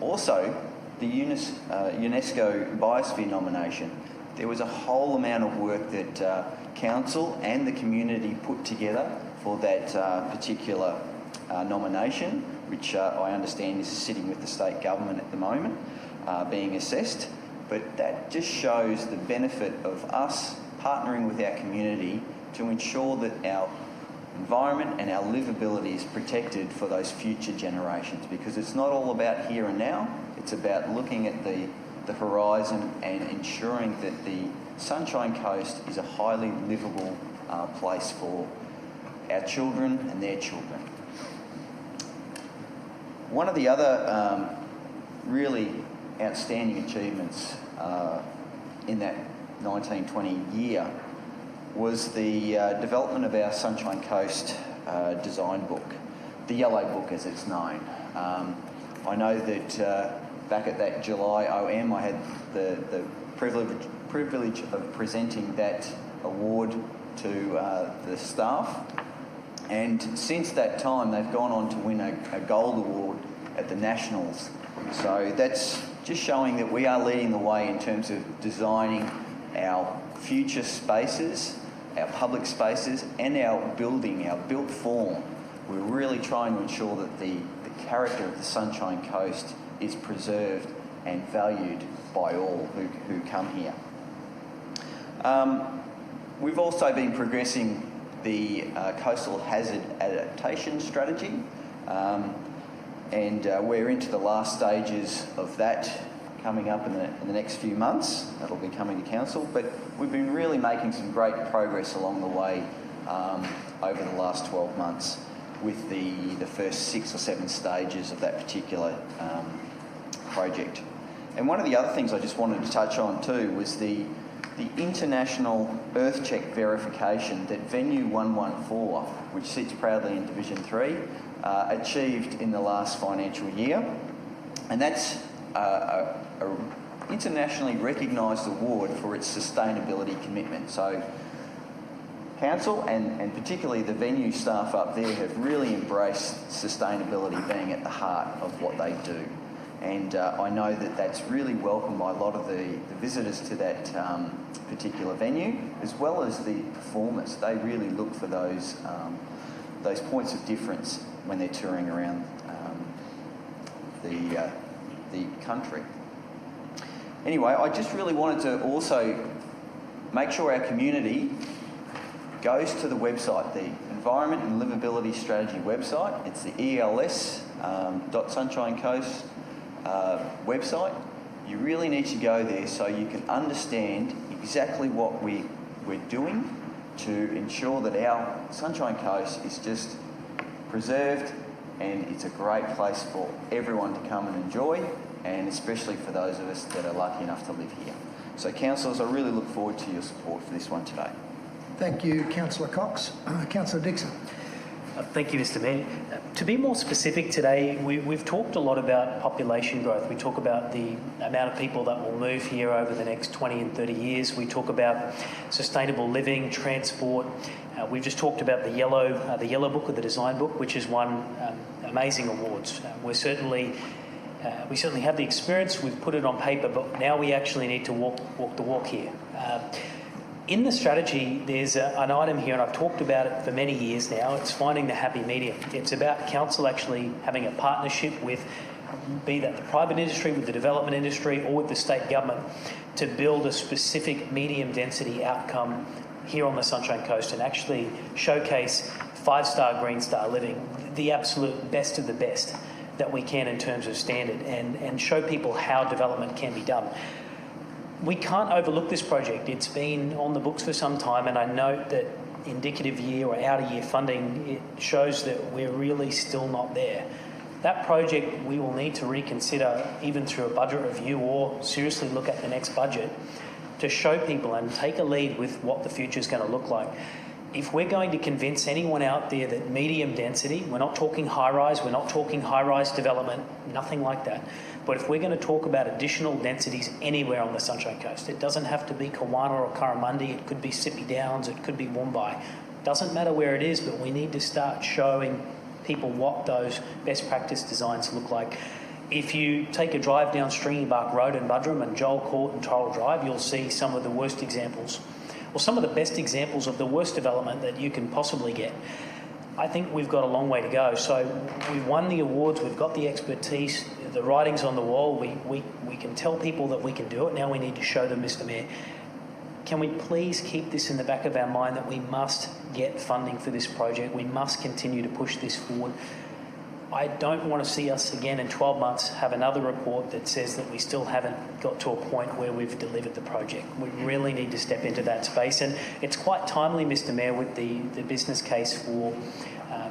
Speaker 7: Also, the UNESCO Biosphere nomination, there was a whole amount of work that Council and the community put together for that particular nomination, which I understand is sitting with the state government at the moment, being assessed. But that just shows the benefit of us partnering with our community to ensure that our environment and our livability is protected for those future generations, because it's not all about here and now, it's about looking at the horizon and ensuring that the Sunshine Coast is a highly livable place for our children and their children. One of the other really outstanding achievements in that 1920 year was the development of our Sunshine Coast design book, the Yellow Book as it's known. I know that back at that July OM I had the privilege of presenting that award to the staff, and since that time they've gone on to win a gold award at the Nationals. So that's just showing that we are leading the way in terms of designing our future spaces, our public spaces, and our built form. We're really trying to ensure that the character of the Sunshine Coast is preserved and valued by all who come here. We've also been progressing the coastal hazard adaptation strategy, and we're into the last stages of that coming up in the next few months. That'll be coming to Council, but we've been really making some great progress along the way over the last 12 months with the first 6 or 7 stages of that particular project. And one of the other things I just wanted to touch on too was the international Earth Check verification that Venue 114, which sits proudly in Division 3, achieved in the last financial year. And that's a internationally recognised award for its sustainability commitment. So Council and particularly the venue staff up there have really embraced sustainability being at the heart of what they do. And I know that that's really welcomed by a lot of the visitors to that particular venue, as well as the performers. They really look for those points of difference when they're touring around the country. Anyway, I just really wanted to also make sure our community goes to the website, the Environment and Livability Strategy website. It's the ELS.Sunshinecoast website. You really need to go there so you can understand exactly what we're doing to ensure that our Sunshine Coast is just preserved, and it's a great place for everyone to come and enjoy, and especially for those of us that are lucky enough to live here. So councillors, I really look forward to your support for this one today.
Speaker 1: Thank you, Councillor Cox. Councillor Dixon.
Speaker 9: Thank you, Mr. Mayor. To be more specific today, we've talked a lot about population growth. We talk about the amount of people that will move here over the next 20 and 30 years. We talk about sustainable living, transport. We've just talked about the yellow book or the design book, which has won amazing awards. We certainly have the experience. We've put it on paper, but now we actually need to walk the walk here. In the strategy, there's an item here, and I've talked about it for many years now. It's finding the happy medium. It's about council actually having a partnership with, be that the private industry, with the development industry, or with the state government, to build a specific medium density outcome here on the Sunshine Coast and actually showcase 5-star Green Star living, the absolute best of the best that we can in terms of standard, and show people how development can be done. We can't overlook this project. It's been on the books for some time, and I note that indicative year or outer year funding, it shows that we're really still not there. That project we will need to reconsider even through a budget review, or seriously look at the next budget to show people and take a lead with what the future is going to look like. If we're going to convince anyone out there that medium density, we're not talking high-rise, we're not talking high-rise development, nothing like that. But if we're going to talk about additional densities anywhere on the Sunshine Coast, it doesn't have to be Kawana or Curramundi, it could be Sippy Downs, it could be Woombye. Doesn't matter where it is, but we need to start showing people what those best practice designs look like. If you take a drive down Stringybark Road in Buderim and Joel Court and Torrell Drive, you'll see some of the worst examples, or some of the best examples of the worst development that you can possibly get. I think we've got a long way to go. So we've won the awards, we've got the expertise, the writing's on the wall, we can tell people that we can do it. Now we need to show them, Mr. Mayor. Can we please keep this in the back of our mind that we must get funding for this project? We must continue to push this forward. I don't want to see us again in 12 months have another report that says that we still haven't got to a point where we've delivered the project. We really need to step into that space. And it's quite timely, Mr. Mayor, with the business case for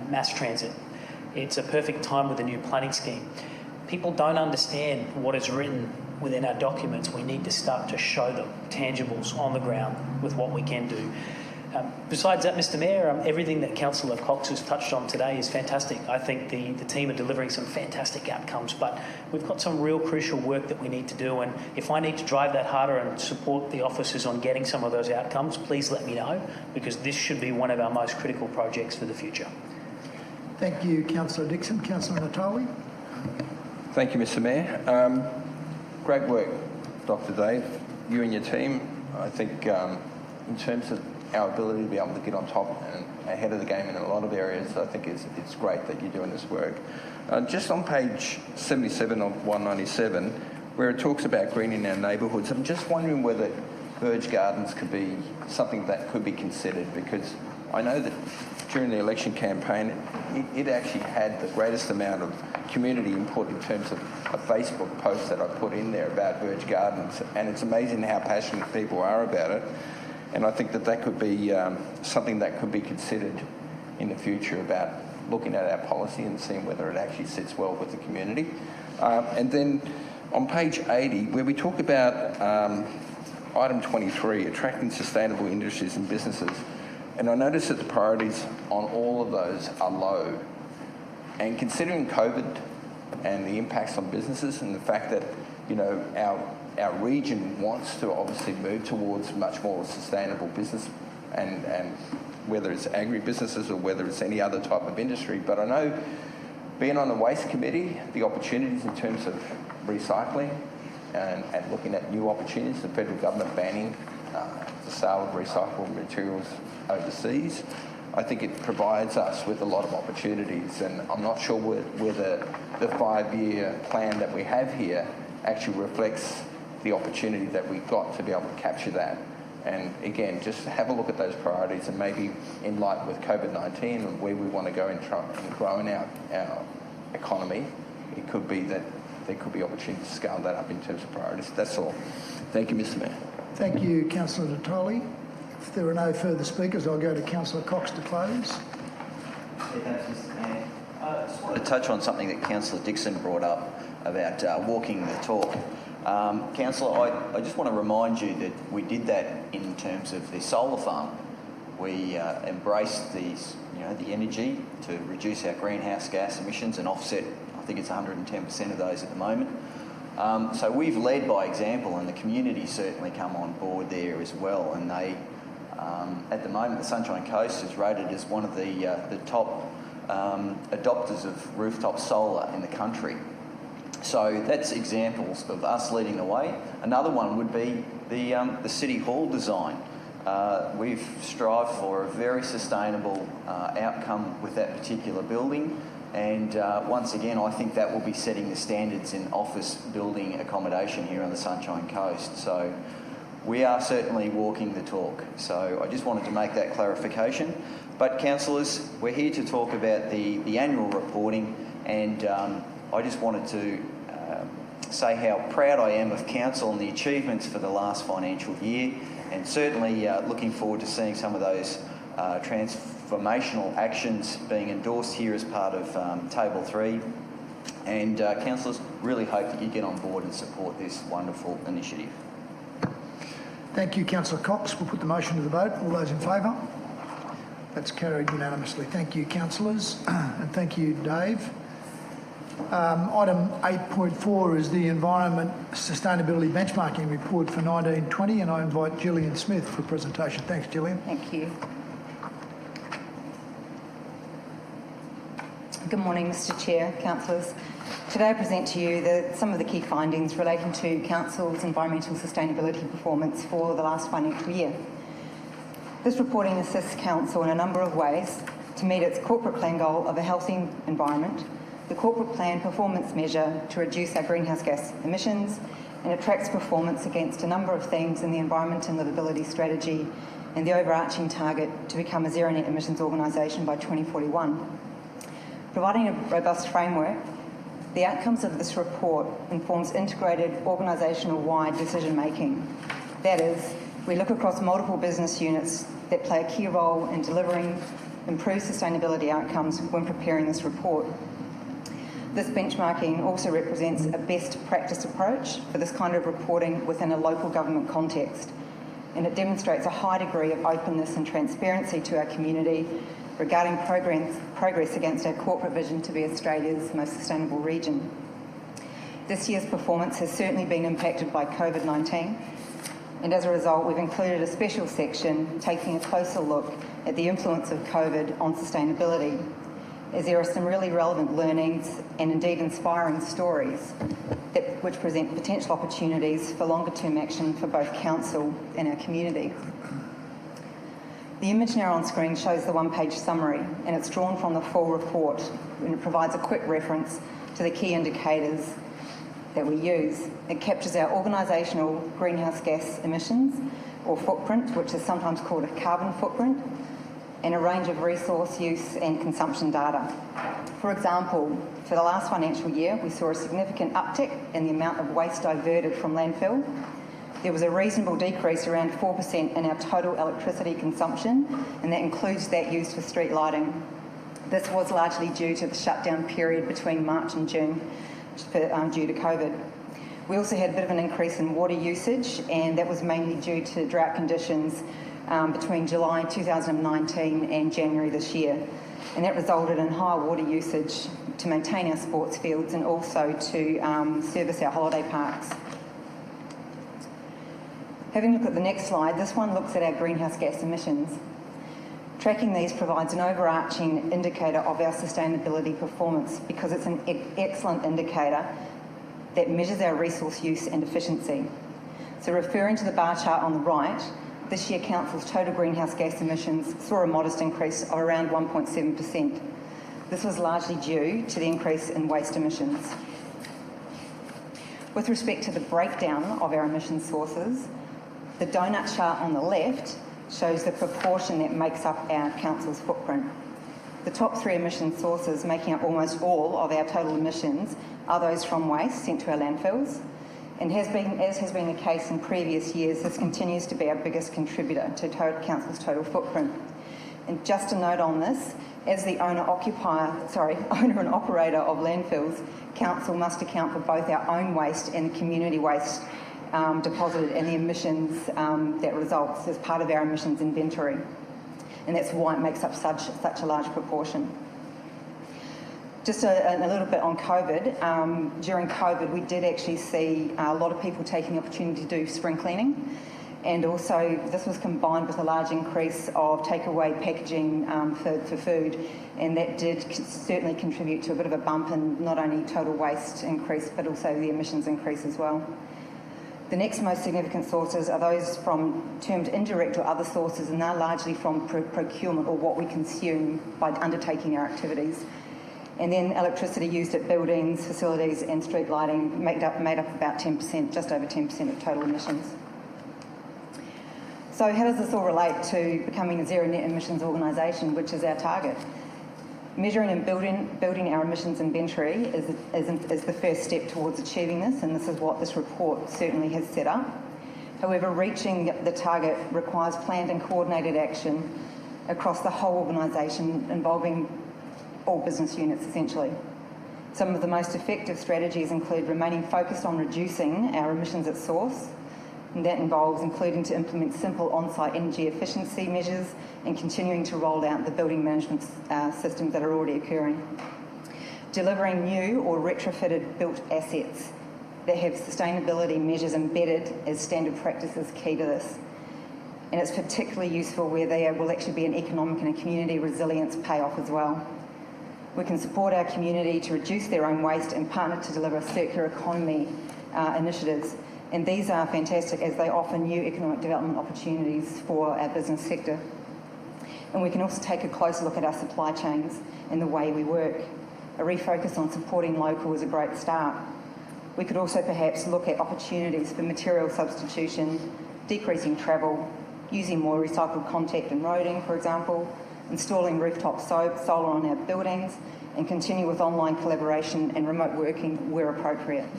Speaker 9: mass transit. It's a perfect time with the new planning scheme. People don't understand what is written within our documents. We need to start to show them tangibles on the ground with what we can do. Besides that, Mr. Mayor, everything that Councillor Cox has touched on today is fantastic. I think the team are delivering some fantastic outcomes, but we've got some real crucial work that we need to do, and if I need to drive that harder and support the officers on getting some of those outcomes, please let me know, because this should be one of our most critical projects for the future.
Speaker 1: Thank you, Councillor Dixon. Councillor Natali.
Speaker 6: Thank you, Mr. Mayor. Great work, Dr. Dave. You and your team, I think in terms of our ability to be able to get on top and ahead of the game in a lot of areas, I think it's great that you're doing this work. Just on page 77 of 197, where it talks about greening our neighbourhoods, I'm just wondering whether Burge Gardens could be something that could be considered, because I know that during the election campaign, it actually had the greatest amount of community input in terms of a Facebook post that I put in there about Burge Gardens, and it's amazing how passionate people are about it. And I think that could be something that could be considered in the future, about looking at our policy and seeing whether it actually sits well with the community. And then on page 80, where we talk about item 23, attracting sustainable industries and businesses, and I notice that the priorities on all of those are low. And considering COVID and the impacts on businesses and the fact that, you know, our region wants to obviously move towards much more sustainable business, and whether it's agri-businesses or whether it's any other type of industry. But I know, being on the Waste Committee, the opportunities in terms of recycling and looking at new opportunities, the federal government banning the sale of recyclable materials overseas, I think it provides us with a lot of opportunities, and I'm not sure whether the 5-year plan that we have here actually reflects the opportunity that we've got to be able to capture that. And again, just have a look at those priorities, and maybe in light with COVID-19 and where we want to go in growing our economy, it could be that there could be opportunities to scale that up in terms of priorities. That's all. Thank you, Mr. Mayor.
Speaker 1: Thank you, Councillor Natali. If there are no further speakers, I'll go to Councillor Cox to close.
Speaker 7: Thanks, Mr. Mayor. I just want to touch on something that Councillor Dixon brought up about walking the talk. Councillor, I just want to remind you that we did that in terms of the solar farm. We embraced the energy to reduce our greenhouse gas emissions and offset, I think it's 110% of those at the moment. So we've led by example, and the community certainly come on board there as well. And they, at the moment, the Sunshine Coast is rated as one of the top adopters of rooftop solar in the country. So that's examples of us leading the way. Another one would be the City Hall design. We've strived for a very sustainable outcome with that particular building. And once again, I think that will be setting the standards in office building accommodation here on the Sunshine Coast. So we are certainly walking the talk. So I just wanted to make that clarification. But councillors, we're here to talk about the annual reporting, and I just wanted to say how proud I am of council and the achievements for the last financial year, and certainly looking forward to seeing some of those transformational actions being endorsed here as part of Table 3. And councillors, really hope that you get on board and support this wonderful initiative.
Speaker 1: Thank you, Councillor Cox. We'll put the motion to the vote. All those in favour? That's carried unanimously. Thank you, councillors, and thank you, Dave. Item 8.4 is the Environment Sustainability Benchmarking Report for 1920, and I invite Gillian Smith for a presentation. Thanks, Gillian.
Speaker 13: Thank you. Good morning, Mr Chair, councillors. Today I present to you some of the key findings relating to Council's environmental sustainability performance for the last financial year. This reporting assists Council in a number of ways to meet its corporate plan goal of a healthy environment, the corporate plan performance measure to reduce our greenhouse gas emissions, and it tracks performance against a number of themes in the environment and livability strategy and the overarching target to become a zero net emissions organisation by 2041. Providing a robust framework, the outcomes of this report informs integrated organisational-wide decision-making. That is, we look across multiple business units that play a key role in delivering improved sustainability outcomes when preparing this report. This benchmarking also represents a best practice approach for this kind of reporting within a local government context, and it demonstrates a high degree of openness and transparency to our community regarding progress against our corporate vision to be Australia's most sustainable region. This year's performance has certainly been impacted by COVID-19, and as a result we've included a special section taking a closer look at the influence of COVID on sustainability, as there are some really relevant learnings and indeed inspiring stories which present potential opportunities for longer term action for both council and our community. The image now on screen shows the one-page summary, and it's drawn from the full report, and it provides a quick reference to the key indicators that we use. It captures our organisational greenhouse gas emissions or footprint, which is sometimes called a carbon footprint, and a range of resource use and consumption data. For example, for the last financial year, we saw a significant uptick in the amount of waste diverted from landfill. There was a reasonable decrease, around 4%, in our total electricity consumption, and that includes that used for street lighting. This was largely due to the shutdown period between March and June due to COVID. We also had a bit of an increase in water usage, and that was mainly due to drought conditions between July 2019 and January this year. And that resulted in higher water usage to maintain our sports fields and also to service our holiday parks. Having a look at the next slide, this one looks at our greenhouse gas emissions. Tracking these provides an overarching indicator of our sustainability performance because it's an excellent indicator that measures our resource use and efficiency. So referring to the bar chart on the right, this year Council's total greenhouse gas emissions saw a modest increase of around 1.7%. This was largely due to the increase in waste emissions. With respect to the breakdown of our emission sources, the donut chart on the left shows the proportion that makes up our council's footprint. The top three emission sources making up almost all of our total emissions are those from waste sent to our landfills, and as has been the case in previous years, this continues to be our biggest contributor to council's total footprint. And just a note on this, as the owner and operator of landfills, council must account for both our own waste and the community waste deposited and the emissions that results as part of our emissions inventory. And that's why it makes up such a large proportion. Just a little bit on COVID. During COVID, we did actually see a lot of people taking the opportunity to do spring cleaning. And also, this was combined with a large increase of takeaway packaging for food. And that did certainly contribute to a bit of a bump in not only total waste increase, but also the emissions increase as well. The next most significant sources are those from termed indirect or other sources, and they're largely from procurement or what we consume by undertaking our activities. And then electricity used at buildings, facilities and street lighting made up about 10%, just over 10% of total emissions. So how does this all relate to becoming a zero net emissions organisation, which is our target? Measuring and building our emissions inventory is the first step towards achieving this, and this is what this report certainly has set up. However, reaching the target requires planned and coordinated action across the whole organisation, involving all business units essentially. Some of the most effective strategies include remaining focused on reducing our emissions at source, and that involves including to implement simple on-site energy efficiency measures and continuing to roll out the building management systems that are already occurring. Delivering new or retrofitted built assets that have sustainability measures embedded as standard practice is key to this. And it's particularly useful where there will actually be an economic and a community resilience payoff as well. We can support our community to reduce their own waste and partner to deliver circular economy initiatives. And these are fantastic as they offer new economic development opportunities for our business sector. And we can also take a closer look at our supply chains and the way we work. A refocus on supporting local is a great start. We could also perhaps look at opportunities for material substitution, decreasing travel, using more recycled contact and roading, for example, installing rooftop solar on our buildings, and continue with online collaboration and remote working where appropriate.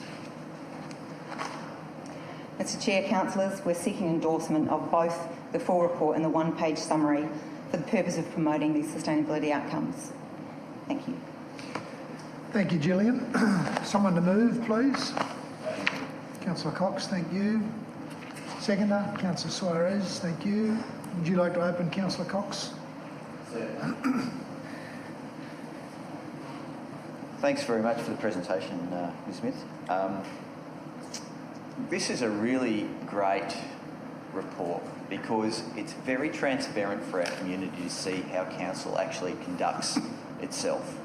Speaker 13: Mr Chair, councillors, we're seeking endorsement of both the full report and the one-page summary for the purpose of promoting these sustainability outcomes. Thank you.
Speaker 1: Thank you, Gillian. Someone to move, please. Councillor Cox, thank you. Seconder, Councillor Suarez, thank you. Would you like to open, Councillor Cox?
Speaker 7: Thanks very much for the presentation, Ms Smith. This is a really great report because it's very transparent for our community to see how council actually conducts itself.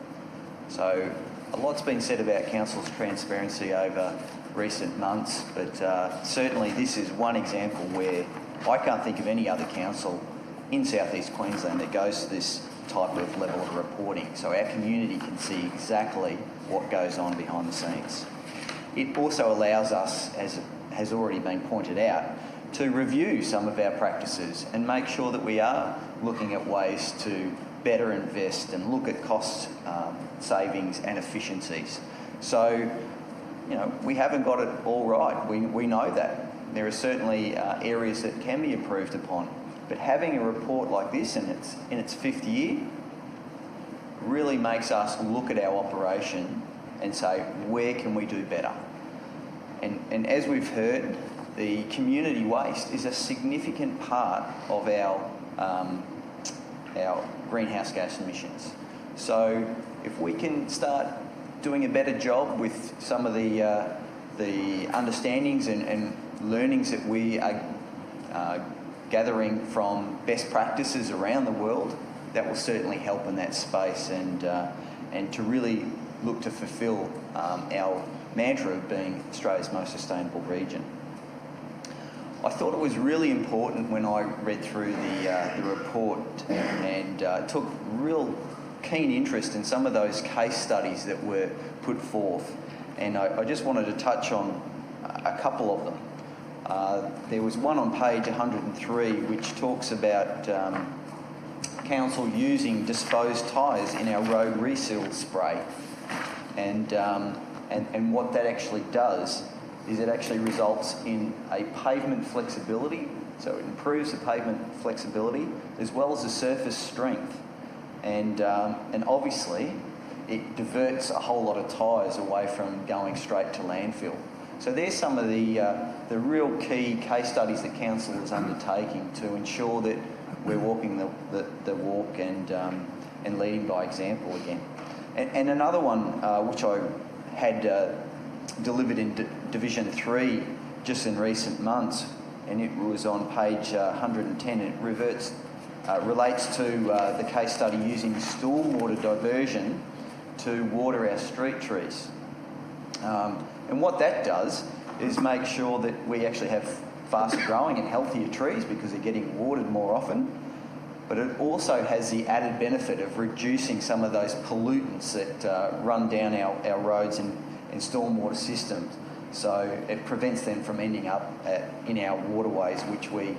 Speaker 7: So a lot's been said about council's transparency over recent months, but certainly this is one example where I can't think of any other council in South East Queensland that goes to this type of level of reporting. So our community can see exactly what goes on behind the scenes. It also allows us, as has already been pointed out, to review some of our practices and make sure that we are looking at ways to better invest and look at cost savings and efficiencies. So, you know, we haven't got it all right. We know that. There are certainly areas that can be improved upon. But having a report like this in its fifth year really makes us look at our operation and say, where can we do better? And as we've heard, the community waste is a significant part of our greenhouse gas emissions. So if we can start doing a better job with some of the understandings and learnings that we are gathering from best practices around the world, that will certainly help in that space and to really look to fulfil our mantra of being Australia's most sustainable region. I thought it was really important when I read through the report and took real keen interest in some of those case studies that were put forth, and I just wanted to touch on a couple of them. There was one on page 103 which talks about council using disposed tyres in our road reseal spray, and what that actually does is it actually results in a pavement flexibility, so it improves the pavement flexibility as well as the surface strength, and obviously it diverts a whole lot of tyres away from going straight to landfill. So there's some of the real key case studies that council is undertaking to ensure that we're walking the walk and leading by example again. And another one which I had delivered in Division 3 just in recent months, and it was on page 110. It relates to the case study using stormwater diversion to water our street trees. And what that does is make sure that we actually have faster growing and healthier trees because they're getting watered more often. But it also has the added benefit of reducing some of those pollutants that run down our roads and stormwater systems. So it prevents them from ending up in our waterways, which we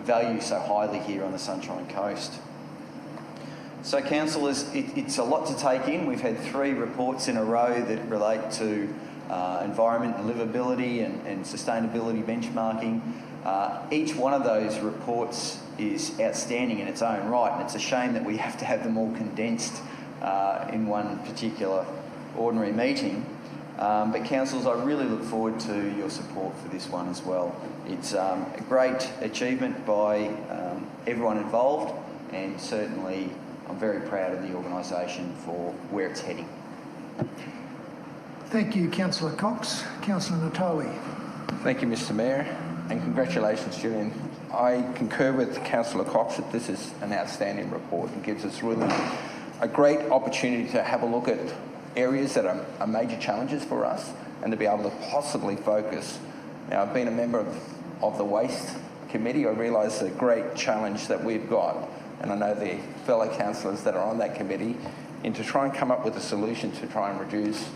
Speaker 14: value so highly here on the Sunshine Coast. So councillors, it's a lot to take in. We've had 3 reports in a row that relate to environment and livability and sustainability benchmarking. Each one of those reports is outstanding in its own right, and it's a shame that we have to have them all condensed in one particular ordinary meeting. But councillors, I really look forward to your support for this one as well. It's a great achievement by everyone involved, and certainly I'm very proud of the organisation for where it's heading.
Speaker 1: Thank you, Councillor Cox. Councillor Natali.
Speaker 6: Thank you, Mr Mayor, and congratulations, Julian. I concur with Councillor Cox that this is an outstanding report and gives us really a great opportunity to have a look at areas that are major challenges for us and to be able to possibly focus. Now, I've been a member of the Waste Committee. I realise the great challenge that we've got, and I know the fellow councillors that are on that committee, in to try and come up with a solution to try and reduce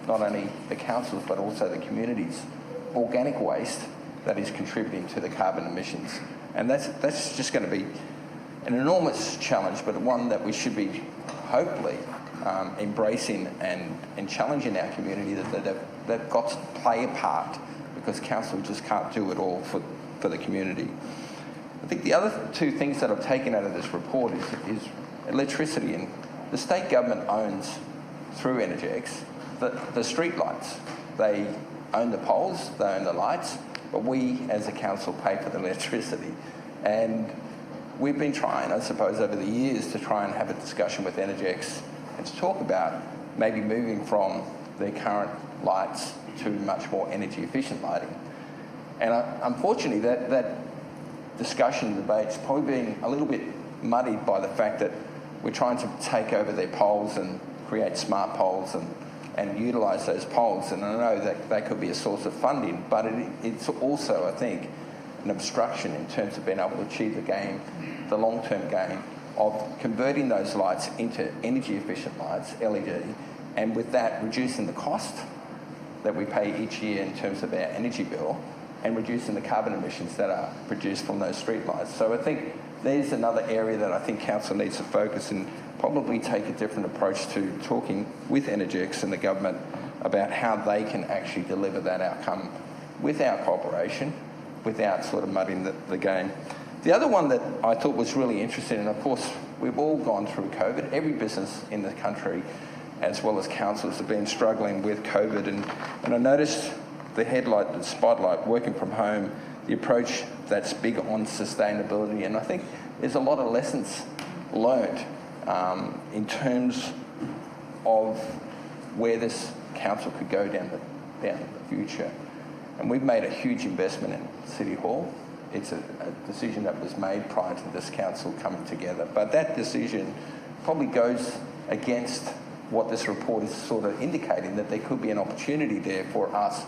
Speaker 6: not only the councils but also the communities' organic waste that is contributing to the carbon emissions. And that's just going to be an enormous challenge, but one that we should be hopefully embracing and challenging our community that they've got to play a part, because council just can't do it all for the community. I think the other 2 things that I've taken out of this report is electricity, and the state government owns, through Energex, the street lights. They own the poles, they own the lights, but we as a council pay for the electricity. And we've been trying, I suppose, over the years to try and have a discussion with Energex and to talk about maybe moving from their current lights to much more energy efficient lighting. And unfortunately that discussion, debate's probably been a little bit muddied by the fact that we're trying to take over their poles and create smart poles and utilise those poles. And I know that they could be a source of funding, but it's also, I think, an obstruction in terms of being able to achieve the long-term gain of converting those lights into energy-efficient lights, LED, and with that reducing the cost that we pay each year in terms of our energy bill and reducing the carbon emissions that are produced from those street lights. So I think there's another area that I think council needs to focus and probably take a different approach to talking with Energex and the government about how they can actually deliver that outcome with our cooperation, without sort of mudding the game. The other one that I thought was really interesting, and of course we've all gone through COVID, every business in the country as well as councils have been struggling with COVID, and I noticed the headlight, the spotlight, working from home, the approach that's big on sustainability, and I think there's a lot of lessons learned in terms of where this council could go down the future. And we've made a huge investment in City Hall. It's a decision that was made prior to this council coming together. But that decision probably goes against what this report is sort of indicating, that there could be an opportunity there for us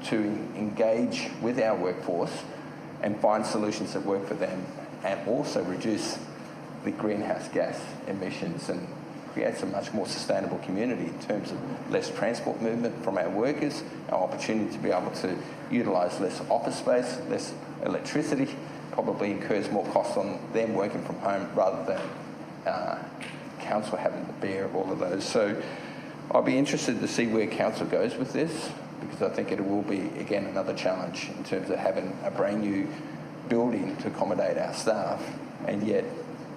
Speaker 6: to engage with our workforce and find solutions that work for them, and also reduce the greenhouse gas emissions and creates a much more sustainable community in terms of less transport movement from our workers, our opportunity to be able to utilise less office space, less electricity, probably incurs more costs on them working from home rather than council having to bear all of those. So I'll be interested to see where council goes with this, because I think it will be, again, another challenge in terms of having a brand new building to accommodate our staff, and yet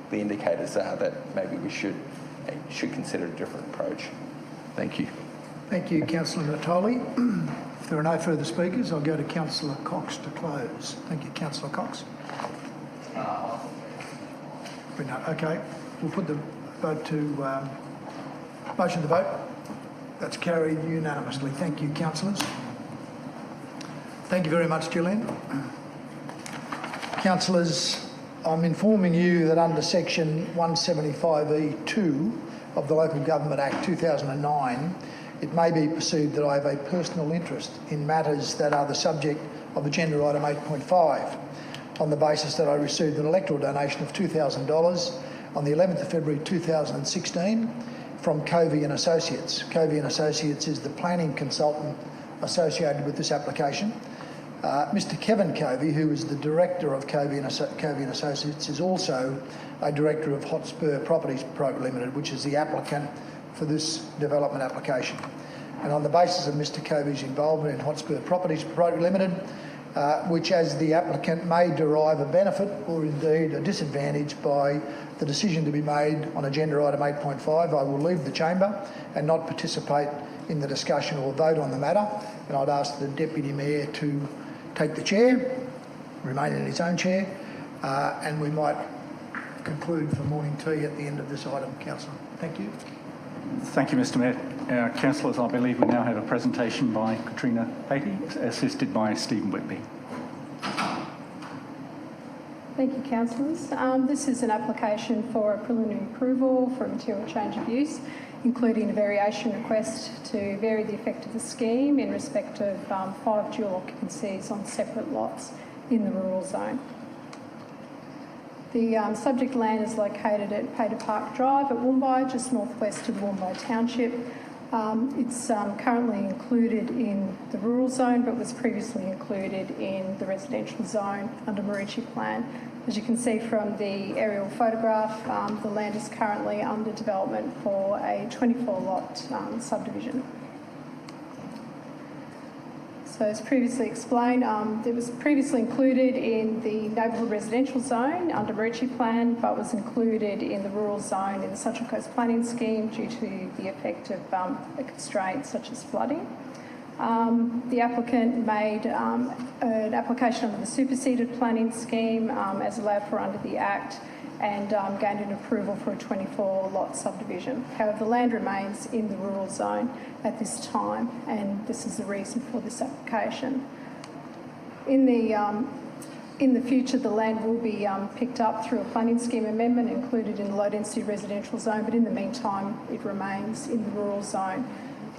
Speaker 6: the indicators are that maybe we should consider a different approach. Thank you.
Speaker 1: Thank you, Councillor Natali. If there are no further speakers, I'll go to Councillor Cox to close. Thank you, Councillor Cox. Okay, we'll put the vote to motion to vote. That's carried unanimously. Thank you, councillors. Thank you very much, Gillian. Councillors, I'm informing you that under section 175E2 of the Local Government Act 2009, it may be perceived that I have a personal interest in matters that are the subject of agenda item 8.5, on the basis that I received an electoral donation of $2,000 on the 11th of February 2016 from Covey and Associates. Covey and Associates is the planning consultant associated with this application. Mr Kevin Covey, who is the director of Covey and Associates, is also a director of Hotspur Properties Pty Limited, which is the applicant for this development application. And on the basis of Mr Covey's involvement in Hotspur Properties Pty Limited, which as the applicant may derive a benefit or indeed a disadvantage by the decision to be made on agenda item 8.5, I will leave the chamber and not participate in the discussion or vote on the matter. And I'd ask the Deputy Mayor to take the chair, remain in his own chair, and we might conclude for morning tea at the end of this item, Councillor. Thank you.
Speaker 4: Thank you, Mr Mayor. Councillors, I believe we now have a presentation by Katrina Paynter, assisted by Stephen Whitby.
Speaker 15: Thank you, councillors. This is an application for a preliminary approval for a material change of use, including a variation request to vary the effect of the scheme in respect of 5 dual occupancies on separate lots in the rural zone. The subject land is located at Paynter Park Drive at Woombye, just northwest of the Woombye Township. It's currently included in the rural zone, but was previously included in the residential zone under Marucci Plan. As you can see from the aerial photograph, the land is currently under development for a 24-lot subdivision. So as previously explained, it was previously included in the neighbourhood residential zone under Marucci Plan, but was included in the rural zone in the Central Coast Planning Scheme due to the effect of a constraint such as flooding. The applicant made an application under the superseded planning scheme as allowed for under the Act, and gained an approval for a 24-lot subdivision. However, the land remains in the rural zone at this time, and this is the reason for this application. In the future, the land will be picked up through a planning scheme amendment included in the low-density residential zone, but in the meantime, it remains in the rural zone.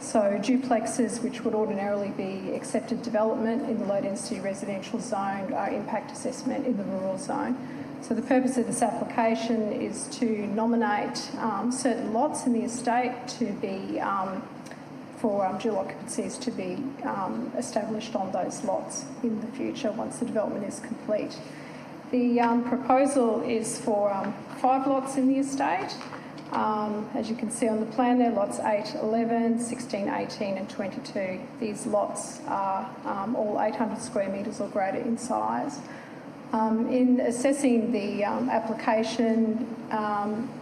Speaker 15: So duplexes, which would ordinarily be accepted development in the low-density residential zone, are impact assessment in the rural zone. So the purpose of this application is to nominate certain lots in the estate to be for dual occupancies to be established on those lots in the future once the development is complete. The proposal is for 5 lots in the estate. As you can see on the plan there, lots 8, 11, 16, 18 and 22. These lots are all 800 square metres or greater in size. In assessing the application,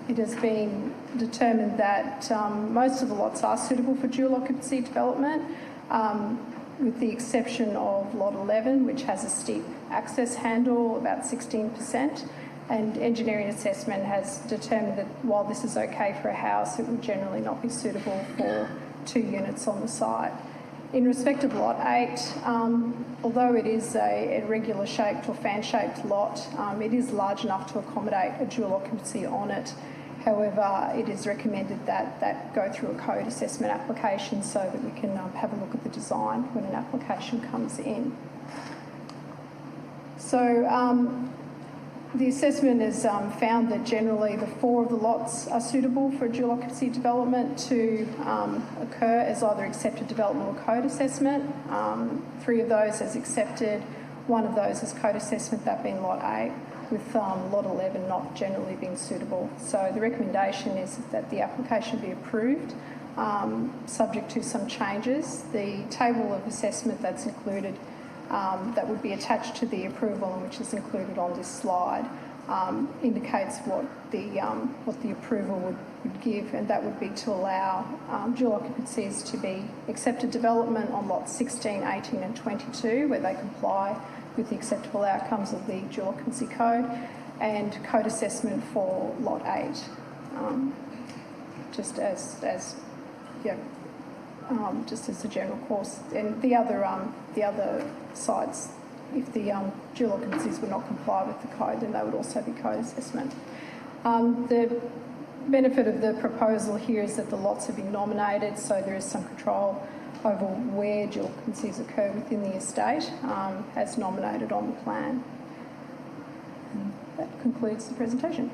Speaker 15: it has been determined that most of the lots are suitable for dual occupancy development, with the exception of lot 11, which has a steep access handle, about 16%. And engineering assessment has determined that while this is okay for a house, it would generally not be suitable for 2 units on the site. In respect of lot 8, although it is a irregular shaped or fan-shaped lot, it is large enough to accommodate a dual occupancy on it. However, it is recommended that that go through a code assessment application so that we can have a look at the design when an application comes in. So the assessment has found that generally the 4 of the lots are suitable for dual occupancy development to occur as either accepted development or code assessment. 3 of those as accepted, 1 of those as code assessment, that being lot 8, with lot 11 not generally being suitable. So the recommendation is that the application be approved, subject to some changes. The table of assessment that's included that would be attached to the approval and which is included on this slide indicates what the approval would give, and that would be to allow dual occupancies to be accepted development on lots 16, 18 and 22 where they comply with the acceptable outcomes of the dual occupancy code, and code assessment for lot 8 just as a general course. And the other sites, if the dual occupancies would not comply with the code, then they would also be code assessment. The benefit of the proposal here is that the lots have been nominated, so there is some control over where dual occupancies occur within the estate, as nominated on the plan. And that concludes the presentation.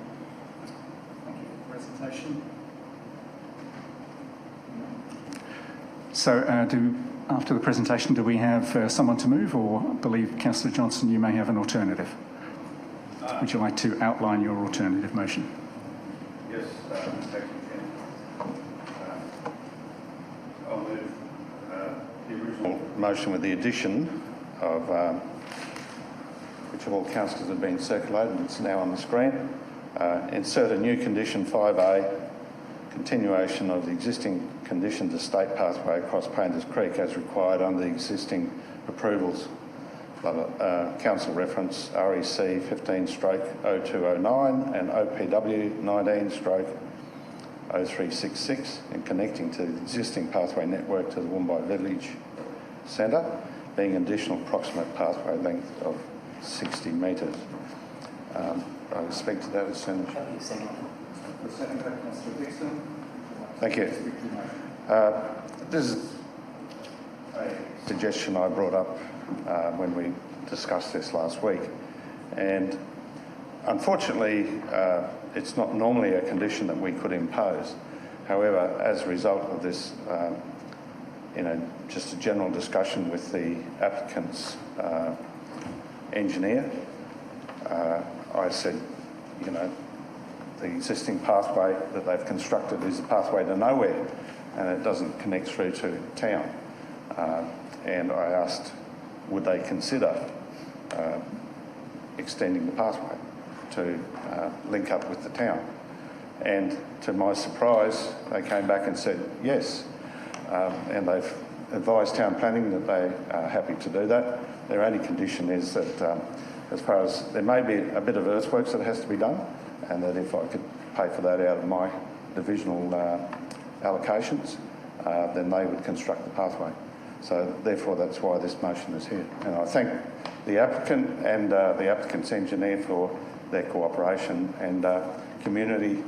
Speaker 4: Thank you for the presentation. So after the presentation, do we have someone to move, or I believe Councillor Johnson, you may have an alternative? Would you like to outline your alternative motion?
Speaker 16: Yes, thank you, Chair. I'll move the original motion with the addition of, which all councillors have been circulated, it's now on the screen. Insert a new condition 5A, continuation of the existing conditions estate pathway across Paynter's Creek as required under the existing approvals. Council reference REC 15/0209 and OPW 19/0366 and connecting to the existing pathway network to the Woombye Village Centre, being an additional approximate pathway length of 60 metres. I will speak to that as soon as... Thank you. This is a suggestion I brought up when we discussed this last week, and unfortunately it's not normally a condition that we could impose. However, as a result of this, just a general discussion with the applicant's engineer, I said, the existing pathway that they've constructed is a pathway to nowhere and it doesn't connect through to town. And I asked, would they consider extending the pathway to link up with the town? And to my surprise, they came back and said yes. And they've advised town planning that they are happy to do that. Their only condition is that as far as there may be a bit of earthworks that has to be done, and that if I could pay for that out of my divisional allocations, then they would construct the pathway. So therefore that's why this motion is here. And I thank the applicant and the applicant's engineer for their cooperation and community,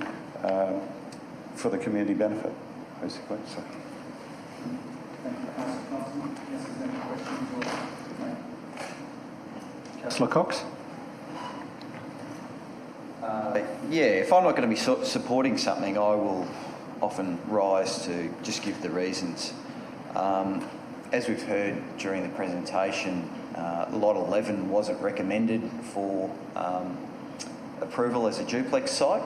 Speaker 16: for the community benefit, basically. So.
Speaker 4: Thank you, Councillor Johnson. Yes, is there any questions or... Councillor Cox?
Speaker 14: If I'm not going to be supporting something, I will often rise to just give the reasons. As we've heard during the presentation, Lot 11 wasn't recommended for approval as a duplex site.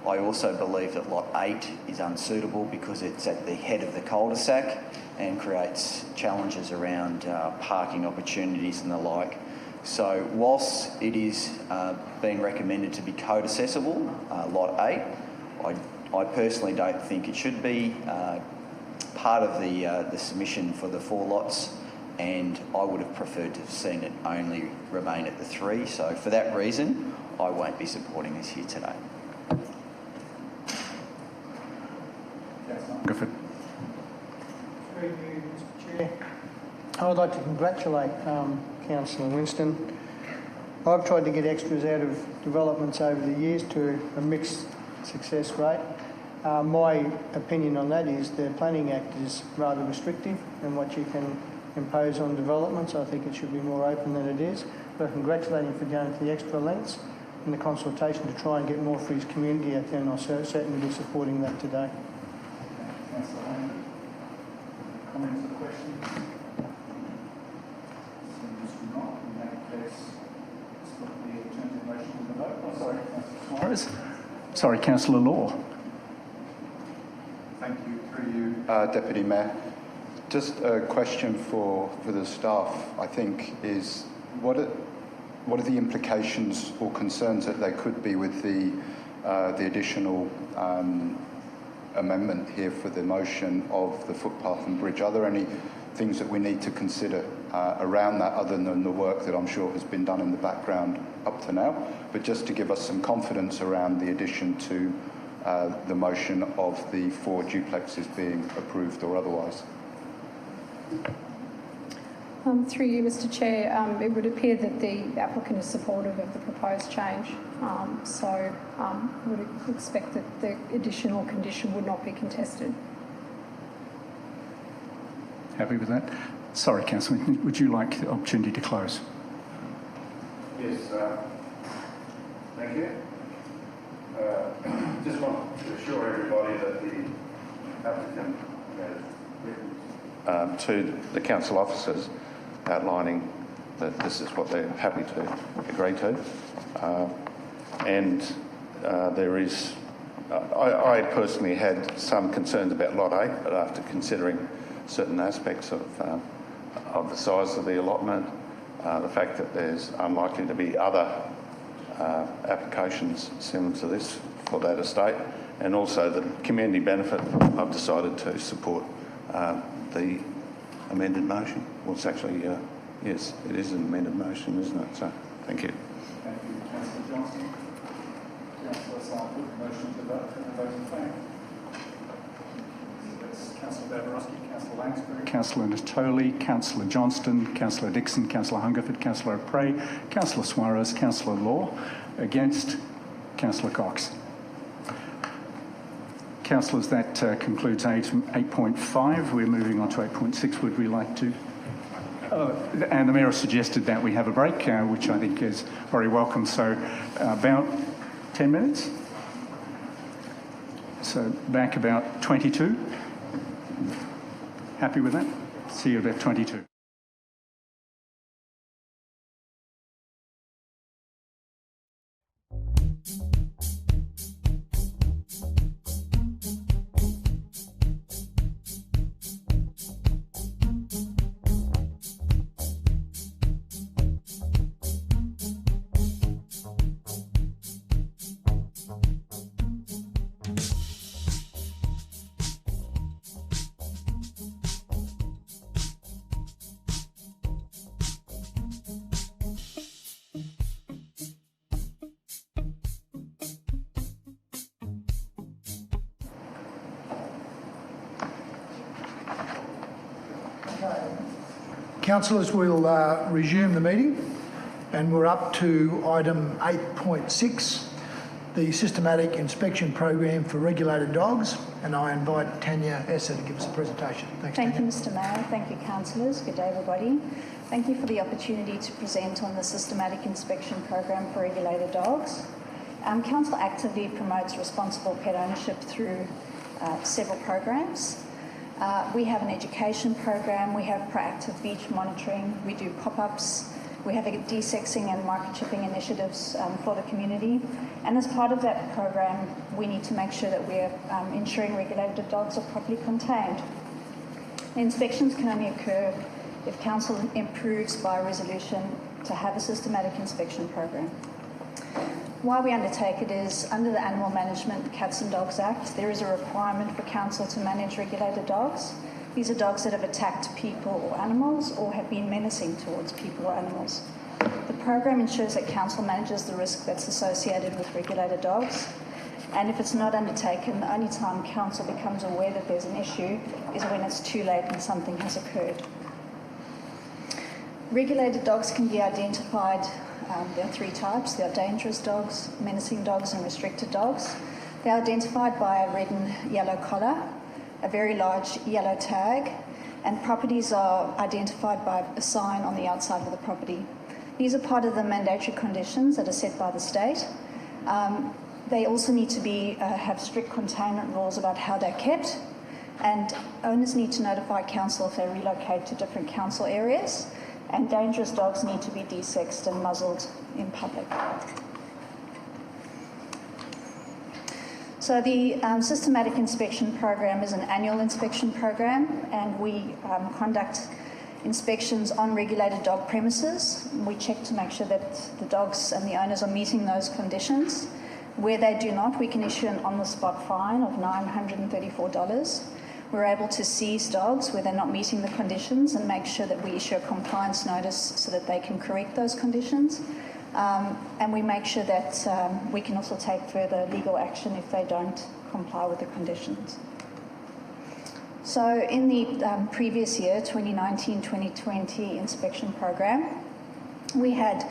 Speaker 14: I also believe that Lot 8 is unsuitable because it's at the head of the cul-de-sac and creates challenges around parking opportunities and the like. So whilst it is being recommended to be code accessible, Lot 8, I personally don't think it should be part of the submission for the 4 lots, and I would have preferred to have seen it only remain at the 3. So for that reason, I won't be supporting this here today.
Speaker 2: Through you, Mr. Chair. I would like to congratulate Councillor Winston. I've tried to get extras out of developments over the years to a mixed success rate. My opinion on that is the Planning Act is rather restrictive in what you can impose on developments. I think it should be more open than it is. But I congratulate him for going to the extra lengths in the consultation to try and get more for his community out there, and I'll certainly be supporting that today.
Speaker 4: Councillor Holmes, comments or questions? Not. In that case, let's put the alternative motion to the vote. Oh, sorry, Councillor Suarez. Sorry, Councillor Law.
Speaker 8: Thank you. Through you, Deputy Mayor. Just a question for the staff, I think, is what are the implications or concerns that there could be with the additional amendment here for the motion of the footpath and bridge? Are there any things that we need to consider around that other than the work that I'm sure has been done in the background up to now, but just to give us some confidence around the addition to the motion of the 4 duplexes being approved or otherwise?
Speaker 15: Through you, Mr. Chair, it would appear that the applicant is supportive of the proposed change, so would expect that the additional condition would not be contested.
Speaker 4: Happy with that? Sorry, Councillor, would you like the opportunity to close?
Speaker 16: Yes, thank you. Just want to assure everybody that the applicant has written to the council officers outlining that this is what they're happy to agree to. There is, I personally had some concerns about Lot 8, but after considering certain aspects of the size of the allotment, the fact that there's unlikely to be other applications similar to this for that estate, and also the community benefit, I've decided to support the amended motion. Well, it's actually, yes, it is an amended motion, isn't it? So, thank you.
Speaker 4: Thank you, Councillor Johnston. Councillor Simon, put the motion to vote. Vote in favour. That's Councillor Babarowski, Councillor Langsbury, Councillor Natoli, Councillor Johnston, Councillor Dixon, Councillor Hungerford, Councillor Prey, Councillor Suarez, Councillor Law. Against, Councillor Cox. Councillors, that concludes 8.5. We're moving on to 8.6. Would we like to? And the Mayor has suggested that we have a break, which I think is very welcome. So about 10 minutes. So back about 22. Happy with that? See you about 22.
Speaker 1: Councillors, we'll resume the meeting, and we're up to item 8.6, the systematic inspection program for regulated dogs, and I invite Tanya Esser to give us a presentation. Thanks,
Speaker 17: Thank
Speaker 1: Tanya.
Speaker 17: you, Mr Mayor. Thank you, councillors. Good day, everybody. Thank you for the opportunity to present on the systematic inspection program for regulated dogs. Council actively promotes responsible pet ownership through several programs. We have an education program, we have proactive beach monitoring, we do pop-ups, we have desexing and microchipping initiatives for the community. And as part of that program, we need to make sure that we're ensuring regulated dogs are properly contained. The inspections can only occur if council improves by resolution to have a systematic inspection program. Why we undertake it is under the Animal Management Cats and Dogs Act, there is a requirement for council to manage regulated dogs. These are dogs that have attacked people or animals or have been menacing towards people or animals. The program ensures that council manages the risk that's associated with regulated dogs, and if it's not undertaken, the only time council becomes aware that there's an issue is when it's too late and something has occurred. Regulated dogs can be identified. There are three types. There are dangerous dogs, menacing dogs, and restricted dogs. They're identified by a red and yellow collar, a very large yellow tag, and properties are identified by a sign on the outside of the property. These are part of the mandatory conditions that are set by the state. They also need to have strict containment rules about how they're kept, and owners need to notify council if they relocate to different council areas. And dangerous dogs need to be desexed and muzzled in public. So the systematic inspection program is an annual inspection program, and we conduct inspections on regulated dog premises. We check to make sure that the dogs and the owners are meeting those conditions. Where they do not, we can issue an on-the-spot fine of $934. We're able to seize dogs where they're not meeting the conditions and make sure that we issue a compliance notice so that they can correct those conditions. And we make sure that we can also take further legal action if they don't comply with the conditions. So in the previous year, 2019-2020 inspection program, we had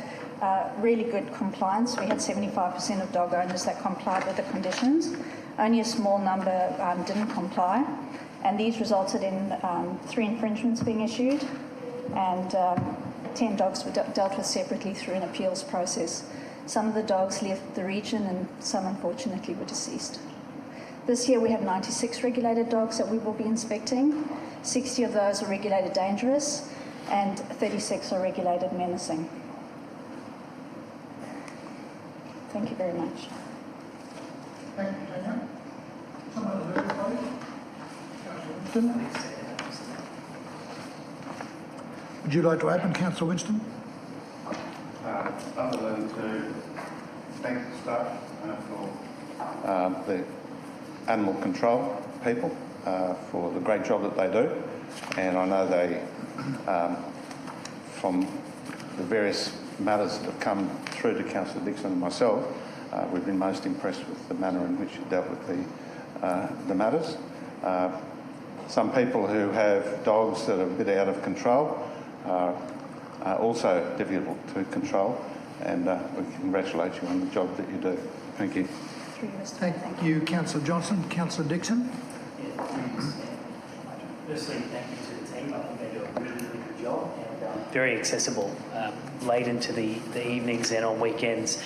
Speaker 17: really good compliance. We had 75% of dog owners that complied with the conditions. Only a small number didn't comply. And these resulted in 3 infringements being issued, and 10 dogs were dealt with separately through an appeals process. Some of the dogs left the region and some unfortunately were deceased. This year we have 96 regulated dogs that we will be inspecting, 60 of those are regulated dangerous, and 36 are regulated menacing. Thank you very much.
Speaker 1: Thank you, Tanya. Someone to move, please. Councillor Winston. Would you like to open, Councillor Winston?
Speaker 16: Other than to thank the staff for the animal control people for the great job that they do, and I know they, from the various matters that have come through to Councillor Dixon and myself, we've been most impressed with the manner in which you dealt with the matters. Some people who have dogs that are a bit out of control are also difficult to control, and we congratulate you on the job that you do. Thank you.
Speaker 1: Thank you, Councillor Johnson. Councillor Dixon.
Speaker 9: Firstly, thank you to the team. I think they do a really, really good job, and very accessible late into the evenings and on weekends.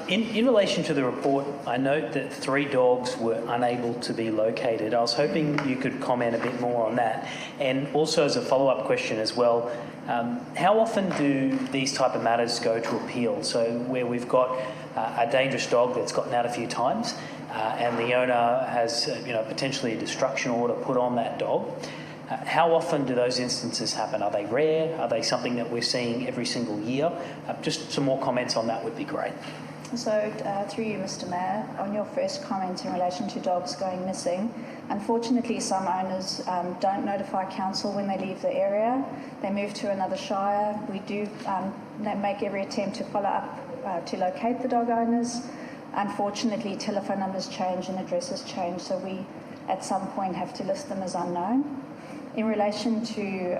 Speaker 9: In relation to the report, I note that 3 dogs were unable to be located. I was hoping you could comment a bit more on that. And also as a follow-up question as well, how often do these type of matters go to appeal? So where we've got a dangerous dog that's gotten out a few times and the owner has potentially a destruction order put on that dog, how often do those instances happen? Are they rare? Are they something that we're seeing every single year? Just some more comments on that would be great.
Speaker 17: So, through you, Mr. Mayor, on your first comment in relation to dogs going missing, unfortunately some owners don't notify council when they leave the area. They move to another shire. We do make every attempt to follow up to locate the dog owners. Unfortunately, telephone numbers change and addresses change, so we at some point have to list them as unknown. In relation to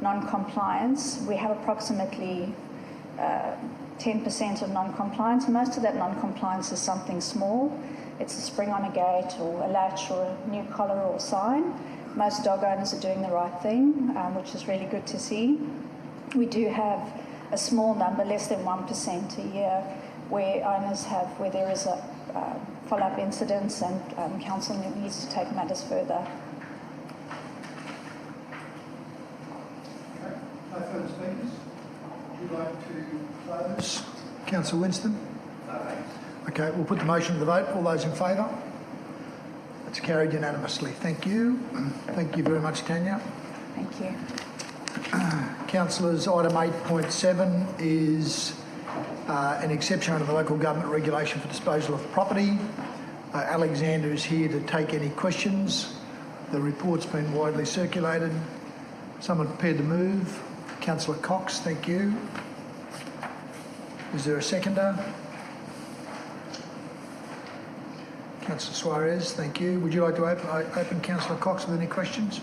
Speaker 17: non-compliance, we have approximately 10% of non-compliance. Most of that non-compliance is something small. It's a spring on a gate or a latch or a new collar or sign. Most dog owners are doing the right thing, which is really good to see. We do have a small number, less than 1% a year, where there is a follow-up incidents and council needs to take matters further.
Speaker 1: Okay. No further speakers. Would you like to close? Councillor Winston?
Speaker 14: No, thanks.
Speaker 1: Okay, we'll put the motion to the vote. All those in favour? It's carried unanimously. Thank you. Thank you very much, Tanya.
Speaker 17: Thank you.
Speaker 1: Councillors, item 8.7 is an exception under the local government regulation for disposal of property. Alexander is here to take any questions. The report's been widely circulated. Someone prepared to move? Councillor Cox, thank you. Is there a seconder? Councillor Suarez, thank you. Would you like to open Councillor Cox with any questions?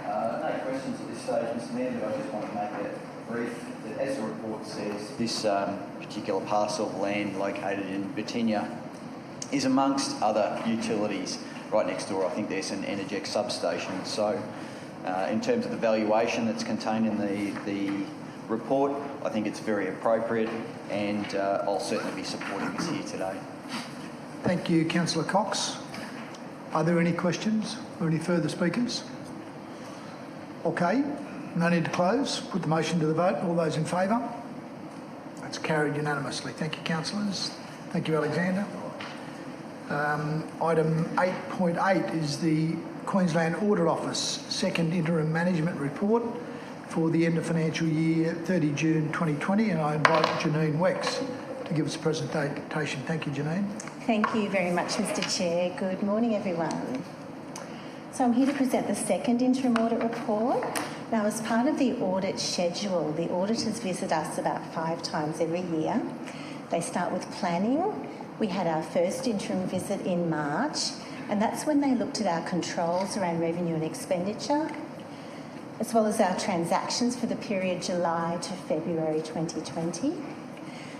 Speaker 14: No questions at this stage, Mr. Mayor, but I just want to make it brief. As the report says, this particular parcel of land located in Birtinya is amongst other utilities right next door. I think there's an Energex substation. So in terms of the valuation that's contained in the report, I think it's very appropriate, and I'll certainly be supporting this here today.
Speaker 1: Thank you, Councillor Cox. Are there any questions or any further speakers? Okay, no need to close. Put the motion to the vote. All those in favour? That's carried unanimously. Thank you, councillors. Thank you, Alexander. Item 8.8 is the Queensland Audit Office second interim management report for the end of financial year 30 June 2020, and I invite Janine Wex to give us a presentation. Thank you, Janine.
Speaker 18: Thank you very much, Mr. Chair. Good morning, everyone. So I'm here to present the second interim audit report. Now, as part of the audit schedule, the auditors visit us about 5 times every year. They start with planning. We had our first interim visit in March, and that's when they looked at our controls around revenue and expenditure, as well as our transactions for the period July to February 2020.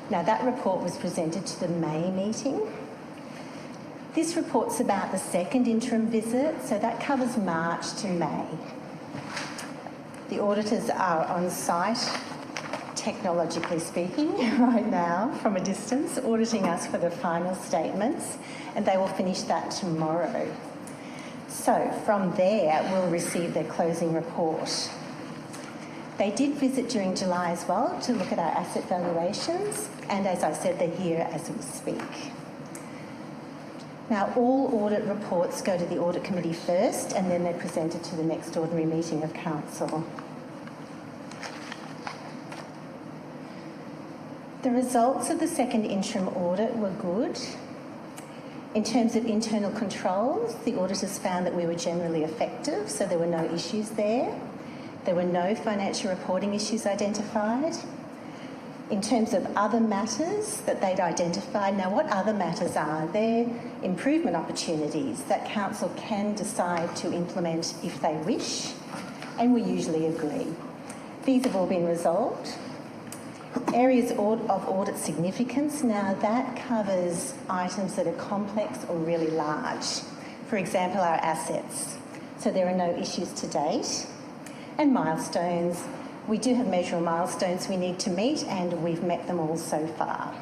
Speaker 18: Now, that report was presented to the May meeting. This report's about the second interim visit, so that covers March to May. The auditors are on site, technologically speaking, right now from a distance, auditing us for the final statements, and they will finish that tomorrow. So from there, we'll receive their closing report. They did visit during July as well to look at our asset valuations, and as I said, they're here as we speak. Now, all audit reports go to the Audit Committee first, and then they're presented to the next ordinary meeting of Council. The results of the second interim audit were good. In terms of internal controls, the auditors found that we were generally effective, so there were no issues there. There were no financial reporting issues identified. In terms of other matters that they'd identified, now what other matters are? They're improvement opportunities that Council can decide to implement if they wish, and we usually agree. These have all been resolved. Areas of audit significance, now that covers items that are complex or really large. For example, our assets. So there are no issues to date. And milestones. We do have measurable milestones we need to meet, and we've met them all so far.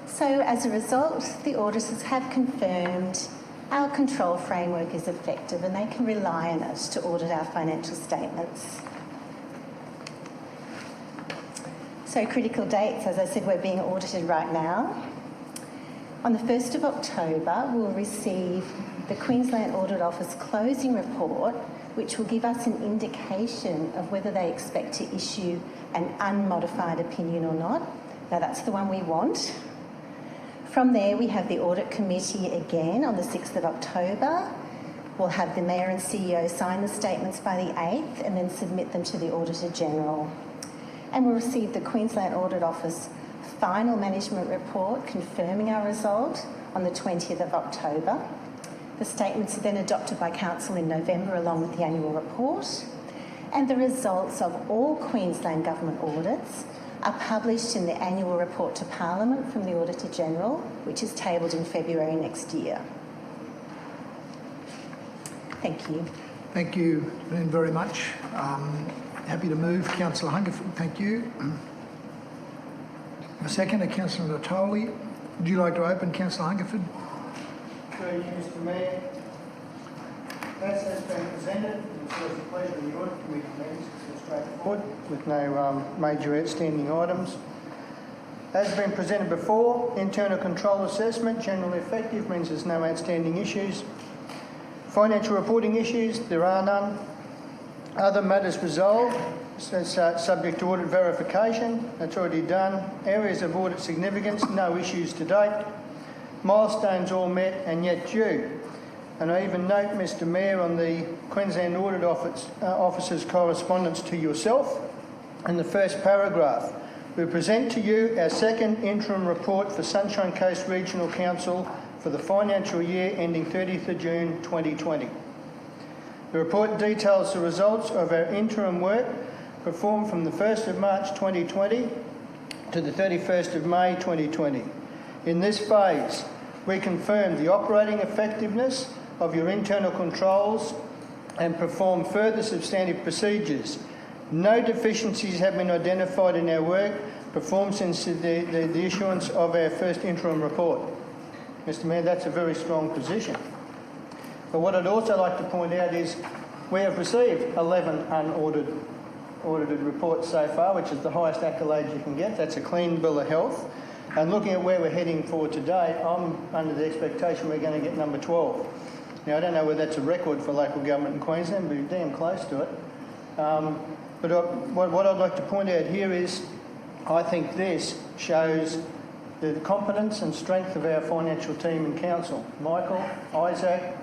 Speaker 18: So as a result, the auditors have confirmed our control framework is effective and they can rely on us to audit our financial statements. So critical dates, as I said, we're being audited right now. On the 1st of October, we'll receive the Queensland Audit Office closing report, which will give us an indication of whether they expect to issue an unmodified opinion or not. Now, that's the one we want. From there, we have the Audit Committee again on the 6th of October. We'll have the Mayor and CEO sign the statements by the 8th and then submit them to the Auditor General. And we'll receive the Queensland Audit Office final management report confirming our result on the 20th of October. The statements are then adopted by Council in November along with the annual report, and the results of all Queensland Government audits are published in the annual report to Parliament from the Auditor General, which is tabled in February next year. Thank you.
Speaker 1: Thank you, Lynn, very much. Happy to move. Councillor Hungerford, thank you. A second, Councillor Natoli. Would you like to open, Councillor Hungerford?
Speaker 2: Through you, Mr. Mayor. As has been presented, it was a pleasure of the Audit Committee meetings. It's straightforward with no major outstanding items. As has been presented before, internal control assessment, generally effective, means there's no outstanding issues. Financial reporting issues, there are none. Other matters resolved, subject to audit verification, that's already done. Areas of audit significance, no issues to date. Milestones all met and yet due. And I even note, Mr. Mayor, on the Queensland Audit Office's correspondence to yourself, in the first paragraph, we present to you our second interim report for Sunshine Coast Regional Council for the financial year ending 30th of June 2020. The report details the results of our interim work performed from the 1st of March 2020 to the 31st of May 2020. In this phase, we confirm the operating effectiveness of your internal controls and perform further substantive procedures. No deficiencies have been identified in our work performed since the issuance of our first interim report. Mr. Mayor, that's a very strong position. But what I'd also like to point out is we have received 11 unaudited reports so far, which is the highest accolade you can get. That's a clean bill of health. And looking at where we're heading for today, I'm under the expectation we're going to get number 12. Now, I don't know whether that's a record for local government in Queensland, but we're damn close to it. What I'd like to point out here is I think this shows the competence and strength of our financial team in council. Michael, Isaac,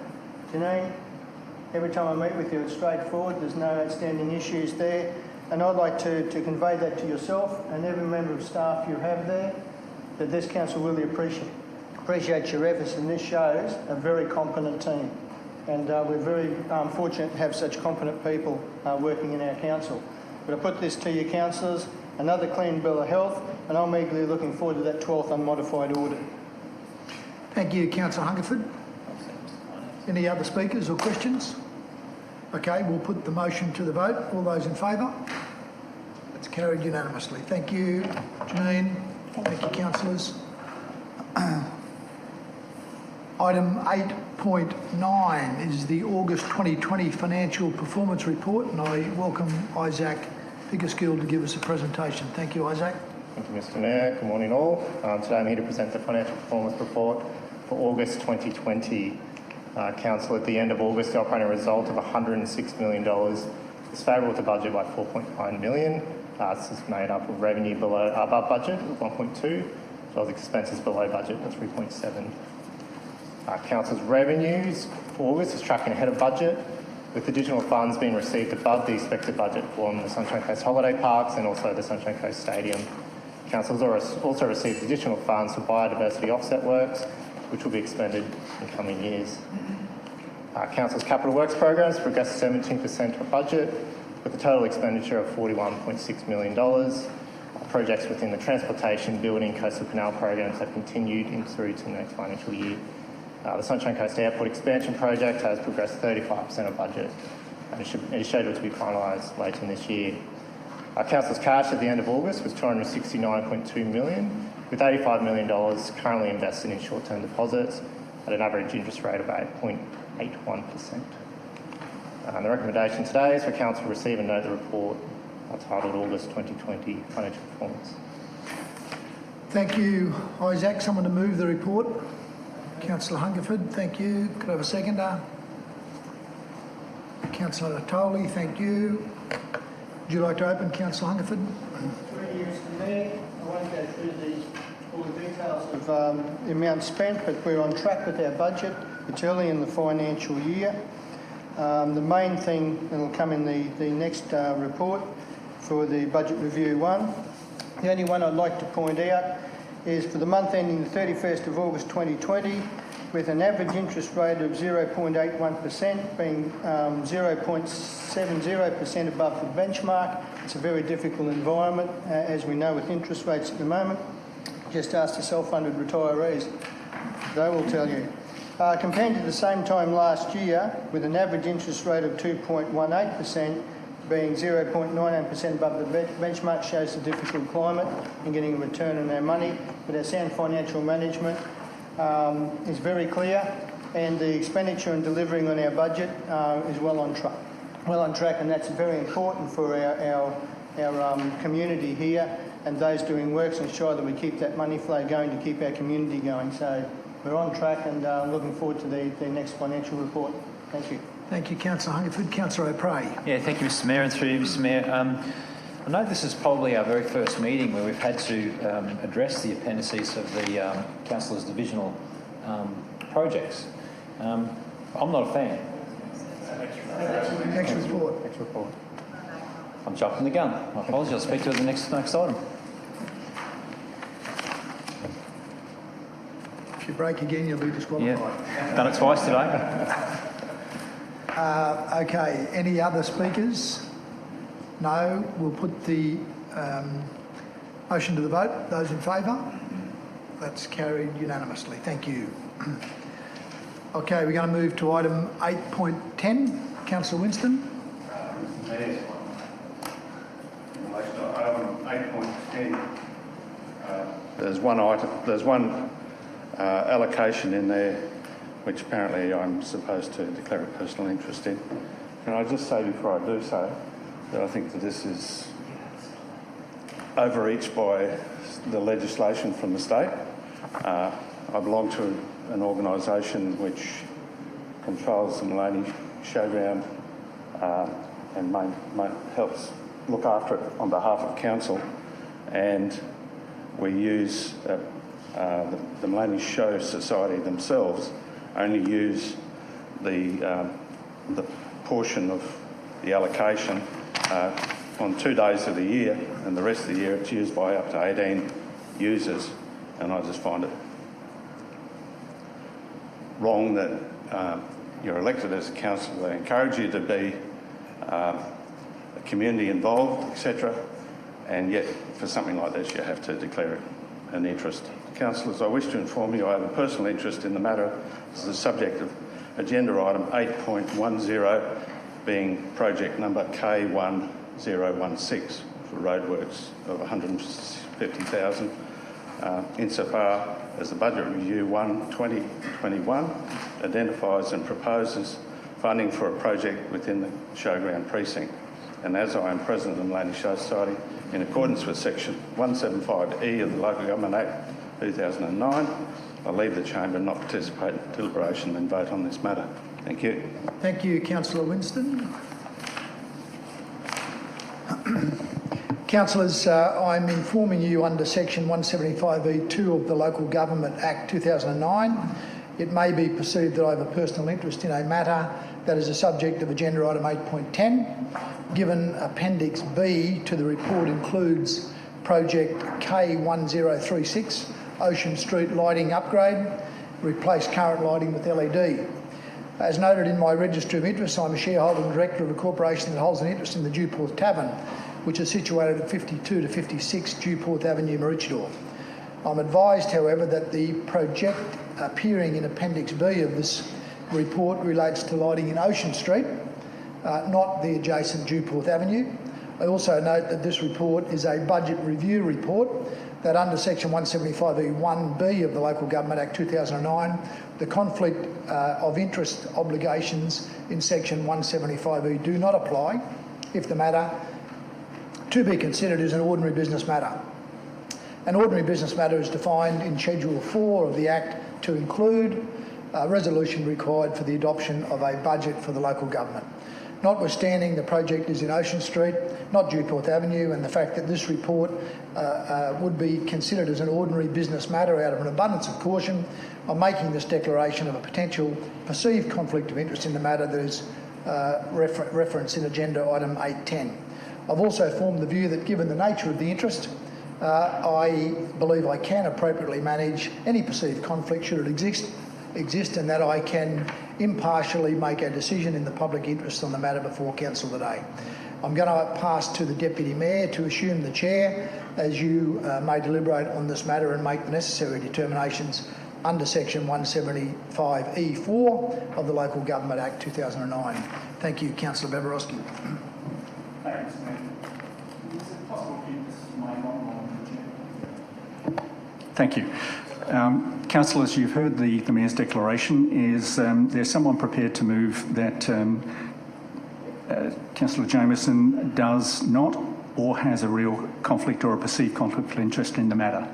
Speaker 2: Janine, every time I meet with you it's straightforward, there's no outstanding issues there, and I'd like to convey that to yourself and every member of staff you have there, that this council really appreciates your efforts, and this shows a very competent team, and we're very fortunate to have such competent people working in our council. But I put this to you, councillors, another clean bill of health, and I'm eagerly looking forward to that 12th unmodified audit.
Speaker 1: Thank you, Councillor Hungerford. Any other speakers or questions? Okay, we'll put the motion to the vote. All those in favour? It's carried unanimously. Thank you, Janine. Thank you, councillors. Item 8.9 is the August 2020 Financial Performance Report, and I welcome Isaac Biggerskill to give us a presentation. Thank you, Isaac.
Speaker 19: Thank you, Mr Mayor. Good morning, all. Today I'm here to present the Financial Performance Report for August 2020. Council, at the end of August, the operating result of $106 million is favourable to budget by $4.9 million. This is made up of revenue above budget of 1.2, as well as expenses below budget of 3.7. Council's revenues for August is tracking ahead of budget, with additional funds being received above the expected budget from the Sunshine Coast Holiday Parks and also the Sunshine Coast Stadium. Council has also received additional funds for biodiversity offset works, which will be expended in coming years. Council's capital works programs progressed 17% of budget, with a total expenditure of $41.6 million. Projects within the transportation, building, coastal canal programs have continued through to the next financial year. The Sunshine Coast Airport expansion project has progressed 35% of budget and is scheduled to be finalised later in this year. Council's cash at the end of August was $269.2 million, with $85 million currently invested in short-term deposits at an average interest rate of 8.81%. The recommendation today is for Council to receive and note the report titled August 2020 Financial Performance.
Speaker 1: Thank you, Isaac. Someone to move the report? Councillor Hungerford, thank you. Could I have a seconder? Councillor Natoli, thank you. Would you like to open, Councillor Hungerford?
Speaker 2: Through you, Mr Mayor. I won't go through all the details of the amount spent, but we're on track with our budget. It's early in the financial year. The main thing that will come in the next report for the Budget Review 1, the only one I'd like to point out is for the month ending the 31st of August 2020, with an average interest rate of 0.81%, being 0.70% above the benchmark. It's a very difficult environment, as we know, with interest rates at the moment. Just ask the self-funded retirees. They will tell you. Compared to the same time last year, with an average interest rate of 2.18%, being 0.98% above the benchmark, shows the difficult climate in getting a return on our money. But our sound financial management is very clear, and the expenditure and delivering on our budget is well on track. And that's very important for our community here and those doing works, and ensure that we keep that money flow going to keep our community going. So we're on track, and looking forward to the next financial report. Thank you.
Speaker 1: Thank you, Councillor Hungerford. Councillor O'Prey.
Speaker 5: Yeah, thank you, Mr Mayor, and through you, Mr Mayor. I know this is probably our very first meeting where we've had to address the appendices of the Councillor's divisional projects. I'm not a fan.
Speaker 1: Next report.
Speaker 5: I'm jumping the gun. I apologise. I'll speak to the next item.
Speaker 1: If you break again, you'll be disqualified.
Speaker 5: Yeah, done it twice today.
Speaker 1: Okay, any other speakers? No. We'll put the motion to the vote. Those in favour? That's carried unanimously. Thank you. Okay, we're going to move to item 8.10. Councillor Winston.
Speaker 16: Mayor's in relation to item 8.10. There's one allocation in there which apparently I'm supposed to declare a personal interest in. Can I just say before I do so that I think that this is overreached by the legislation from the state. I belong to an organisation which controls the Maloney Showground and helps look after it on behalf of council, and we use the Maloney Show Society themselves only use the portion of the allocation on 2 days of the year, and the rest of the year it's used by up to 18 users, and I just find it wrong that you're elected as a council. They encourage you to be community involved, etc., and yet for something like this you have to declare an interest. Councillors, I wish to inform you I have a personal interest in the matter as the subject of agenda item 8.10, being project number K1016 for roadworks of $150,000. insofar as the Budget Review 1/2021 identifies and proposes funding for a project within the Showground Precinct. And as I am President of the Lady Show Society, in accordance with Section 175E of the Local Government Act 2009, I leave the chamber and not participate in deliberation and vote on this matter. Thank you.
Speaker 1: Thank you, Councillor Winston. Councillors, I'm informing you under Section 175E2 of the Local Government Act 2009, it may be perceived that I have a personal interest in a matter that is a subject of Agenda Item 8.10. Given Appendix B to the report includes Project K1036, Ocean Street lighting upgrade, replace current lighting with LED. As noted in my Registry of Interests, I'm a shareholder and director of a corporation that holds an interest in the Dewporth Tavern, which is situated at 52 to 56 Dewporth Avenue, Maroochydore. I'm advised, however, that the project appearing in Appendix B of this report relates to lighting in Ocean Street, not the adjacent Dewporth Avenue. I also note that this report is a budget review report, that under Section 175E1B of the Local Government Act 2009, the conflict of interest obligations in Section 175E do not apply if the matter to be considered is an ordinary business matter. An ordinary business matter is defined in Schedule 4 of the Act to include a resolution required for the adoption of a budget for the local government. Notwithstanding the project is in Ocean Street, not Dewporth Avenue, and the fact that this report would be considered as an ordinary business matter out of an abundance of caution, I'm making this declaration of a potential perceived conflict of interest in the matter that is referenced in Agenda Item 8.10. I've also formed the view that given the nature of the interest, I believe I can appropriately manage any perceived conflict should it exist, and that I can impartially make a decision in the public interest on the matter before Council today. I'm going to pass to the Deputy Mayor to assume the chair as you may deliberate on this matter and make the necessary determinations under Section 175E4 of the Local Government Act 2009. Thank you, Councillor Babarowski.
Speaker 4: Thanks, Mayor. Is it possible to keep this mic on? Thank you. Councillors, you've heard the Mayor's declaration. Is there someone prepared to move that Councillor Jamieson does not or has a real conflict or a perceived conflict of interest in the matter?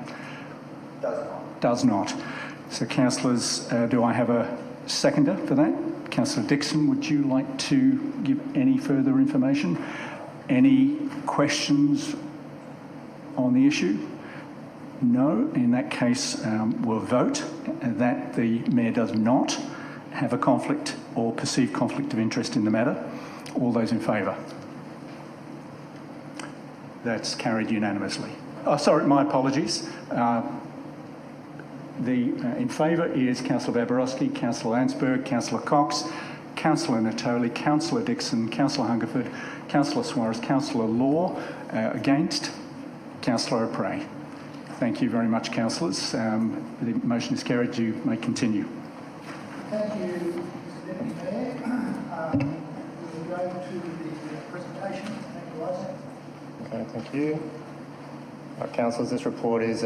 Speaker 4: Does not. So, councillors, do I have a seconder for that? Councillor Dixon, would you like to give any further information? Any questions on the issue? No. In that case, we'll vote that the Mayor does not have a conflict or perceived conflict of interest in the matter. All those in favour? That's carried unanimously. Oh, sorry, my apologies. In favour is Councillor Babarowski, Councillor Landsberg, Councillor Cox, Councillor Natoli, Councillor Dixon, Councillor Hungerford, Councillor Suarez, Councillor Law. Against, Councillor O'Prey. Thank you very much, councillors. The motion is carried. You may continue.
Speaker 1: Thank you, Mr. Deputy Mayor. We'll go to the presentation. Thank you, Isaac.
Speaker 19: Okay, thank you. Councillors, this report is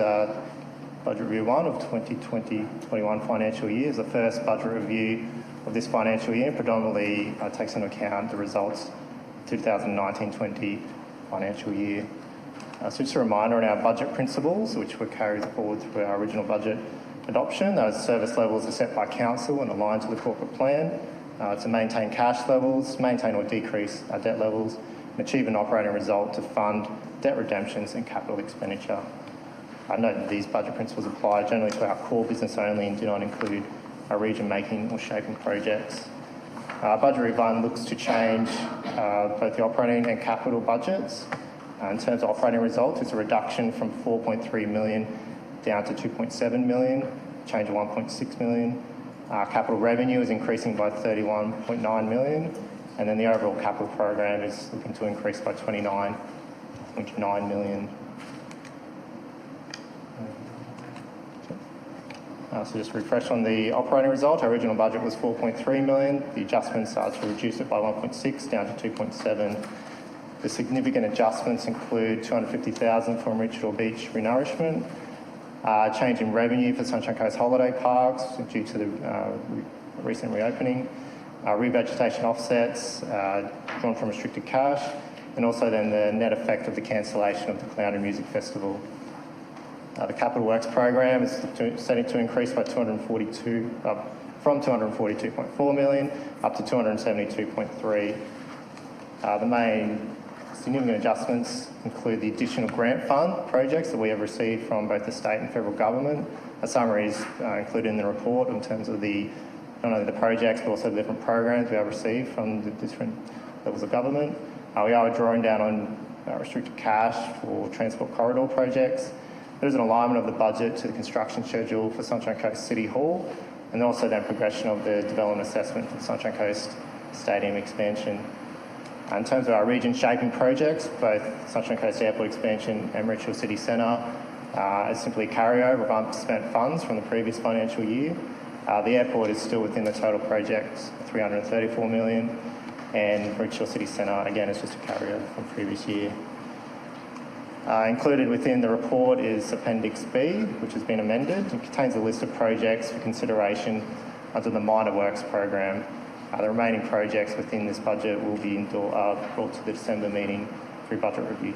Speaker 19: Budget Review 1 of 2020-21 financial year. It's the first budget review of this financial year, predominantly takes into account the results 2019-20 financial year. So just a reminder on our budget principles, which were carried forward through our original budget adoption. Those service levels are set by council and aligned to the corporate plan to maintain cash levels, maintain or decrease our debt levels, and achieve an operating result to fund debt redemptions and capital expenditure. I note that these budget principles apply generally to our core business only and do not include our region-making or shaping projects. Budget Review 1 looks to change both the operating and capital budgets. In terms of operating results, it's a reduction from 4.3 million down to 2.7 million, change of 1.6 million. Capital revenue is increasing by 31.9 million, and then the overall capital program is looking to increase by 29.9 million. So just refresh on the operating result. Our original budget was 4.3 million. The adjustments are to reduce it by 1.6 down to 2.7. The significant adjustments include 250,000 for Maroochydore Beach renourishment, Change in revenue for Sunshine Coast holiday parks due to the recent reopening. Revegetation offsets drawn from restricted cash, and also then the net effect of the cancellation of the Clown and Music Festival. The capital works program is set to increase by from 242.4 million up to 272.3. The main significant adjustments include the additional grant fund projects that we have received from both the state and federal government. A summary is included in the report in terms of not only the projects but also the different programs we have received from the different levels of government. We are drawing down on restricted cash for transport corridor projects. There's an alignment of the budget to the construction schedule for Sunshine Coast City Hall, and also then progression of the development assessment for the Sunshine Coast Stadium expansion. In terms of our region shaping projects, both Sunshine Coast Airport expansion and Richfield City Centre is simply a carryover of unspent funds from the previous financial year. The airport is still within the total project, 334 million, and Richfield City Centre, again, is just a carryover from previous year. Included within the report is Appendix B, which has been amended. It contains a list of projects for consideration under the minor works program. The remaining projects within this budget will be brought to the December meeting through Budget Review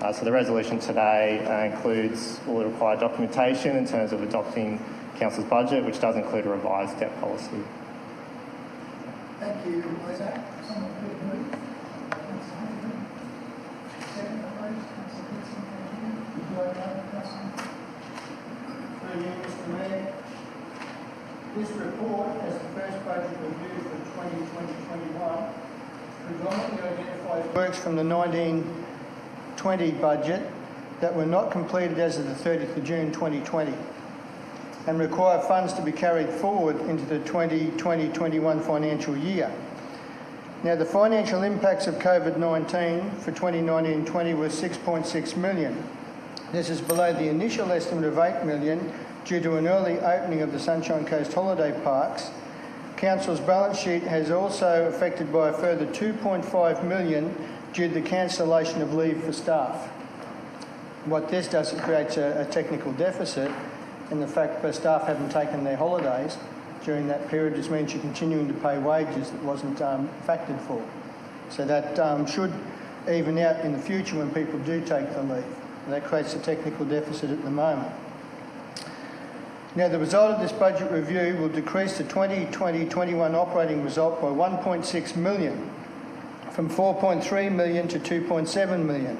Speaker 19: 2. So the resolution today includes all the required documentation in terms of adopting Council's budget, which does include a revised debt policy.
Speaker 1: Thank you, Isaac. Someone please move. Second, please.
Speaker 2: Through you, Mr. Mayor. This report, as the first budget review for 2020-21, predominantly identifies works from the 1920 budget that were not completed as of the 30th of June 2020 and require funds to be carried forward into the 2020-21 financial year. Now, the financial impacts of COVID-19 for 2019-20 were 6.6 million. This is below the initial estimate of 8 million due to an early opening of the Sunshine Coast holiday parks. Council's balance sheet has also affected by a further 2.5 million due to the cancellation of leave for staff. What this does, it creates a technical deficit, and the fact that staff haven't taken their holidays during that period just means you're continuing to pay wages that wasn't factored for. So that should even out in the future when people do take the leave. And that creates a technical deficit at the moment. Now, the result of this budget review will decrease the 2020-21 operating result by 1.6 million, from 4.3 million to 2.7 million.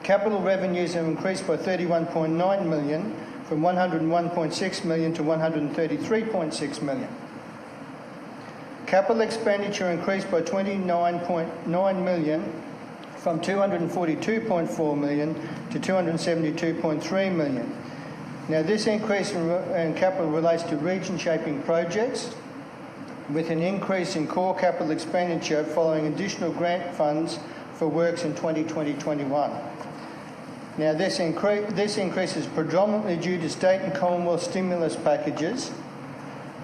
Speaker 2: Capital revenues have increased by 31.9 million, from 101.6 million to 133.6 million. Capital expenditure increased by 29.9 million, from 242.4 million to 272.3 million. Now, this increase in capital relates to region shaping projects, with an increase in core capital expenditure following additional grant funds for works in 2020-21. Now, this increase is predominantly due to state and Commonwealth stimulus packages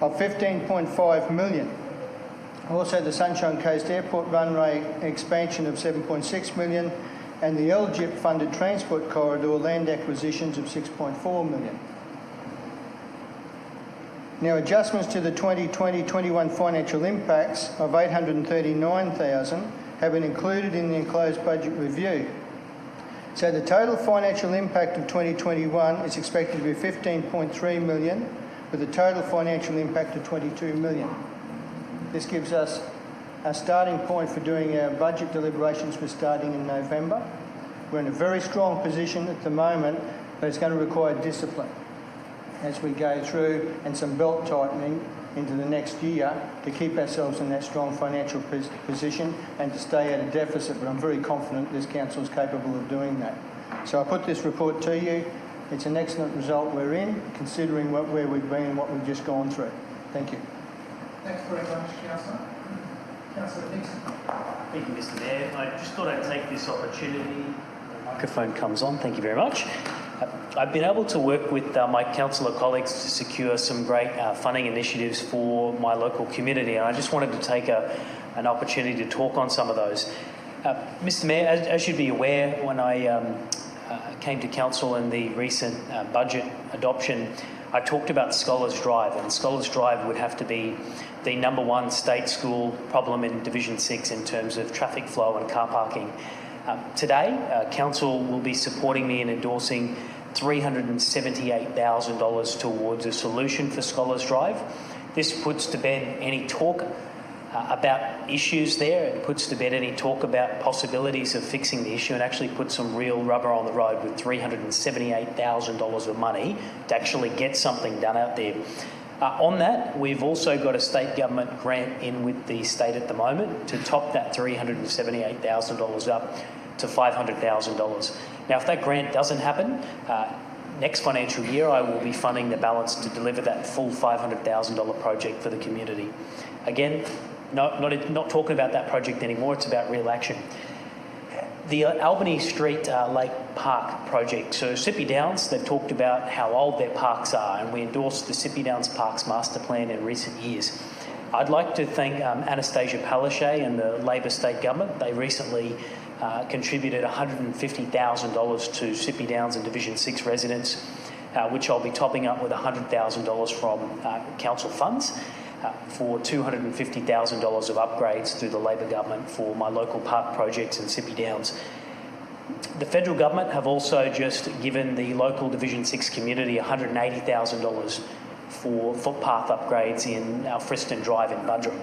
Speaker 2: of 15.5 million. Also, the Sunshine Coast Airport runway expansion of 7.6 million, and the LGIP funded transport corridor land acquisitions of 6.4 million. Now, adjustments to the 2020-21 financial impacts of 839,000 have been included in the enclosed budget review. So the total financial impact of 2021 is expected to be 15.3 million, with a total financial impact of 22 million. This gives us a starting point for doing our budget deliberations. We're starting in November. We're in a very strong position at the moment, but it's going to require discipline as we go through and some belt tightening into the next year to keep ourselves in that strong financial position and to stay at a deficit. But I'm very confident this council is capable of doing that. So I put this report to you. It's an excellent result we're in, considering where we've been and what we've just gone through. Thank you.
Speaker 1: Thanks very much, Councillor. Councillor Dixon.
Speaker 9: Thank you, Mr. Mayor. I just thought I'd take this opportunity. The microphone comes on. Thank you very much. I've been able to work with my councillor colleagues to secure some great funding initiatives for my local community, and I just wanted to take an opportunity to talk on some of those. Mr. Mayor, as you'd be aware, when I came to council in the recent budget adoption, I talked about Scholars Drive, and Scholars Drive would have to be the #1 state school problem in Division 6 in terms of traffic flow and car parking. Today, council will be supporting me in endorsing $378,000 towards a solution for Scholars Drive. This puts to bed any talk about issues there. It puts to bed any talk about possibilities of fixing the issue, and actually puts some real rubber on the road with $378,000 of money to actually get something done out there. On that, we've also got a state government grant in with the state at the moment to top that $378,000 up to $500,000. Now, if that grant doesn't happen, next financial year I will be funding the balance to deliver that full $500,000 project for the community. Again, not talking about that project anymore, it's about real action. The Albany Street Lake Park project. So Sippy Downs, they've talked about how old their parks are, and we endorsed the Sippy Downs Parks Master Plan in recent years. I'd like to thank Anastasia Palaszczuk and the Labor State Government. They recently contributed $150,000 to Sippy Downs and Division 6 residents, which I'll be topping up with $100,000 from council funds. For $250,000 of upgrades through the Labor government for my local park projects in Sippy Downs. The federal government have also just given the local Division 6 community $180,000 for footpath upgrades in our Friston Drive in Buderim.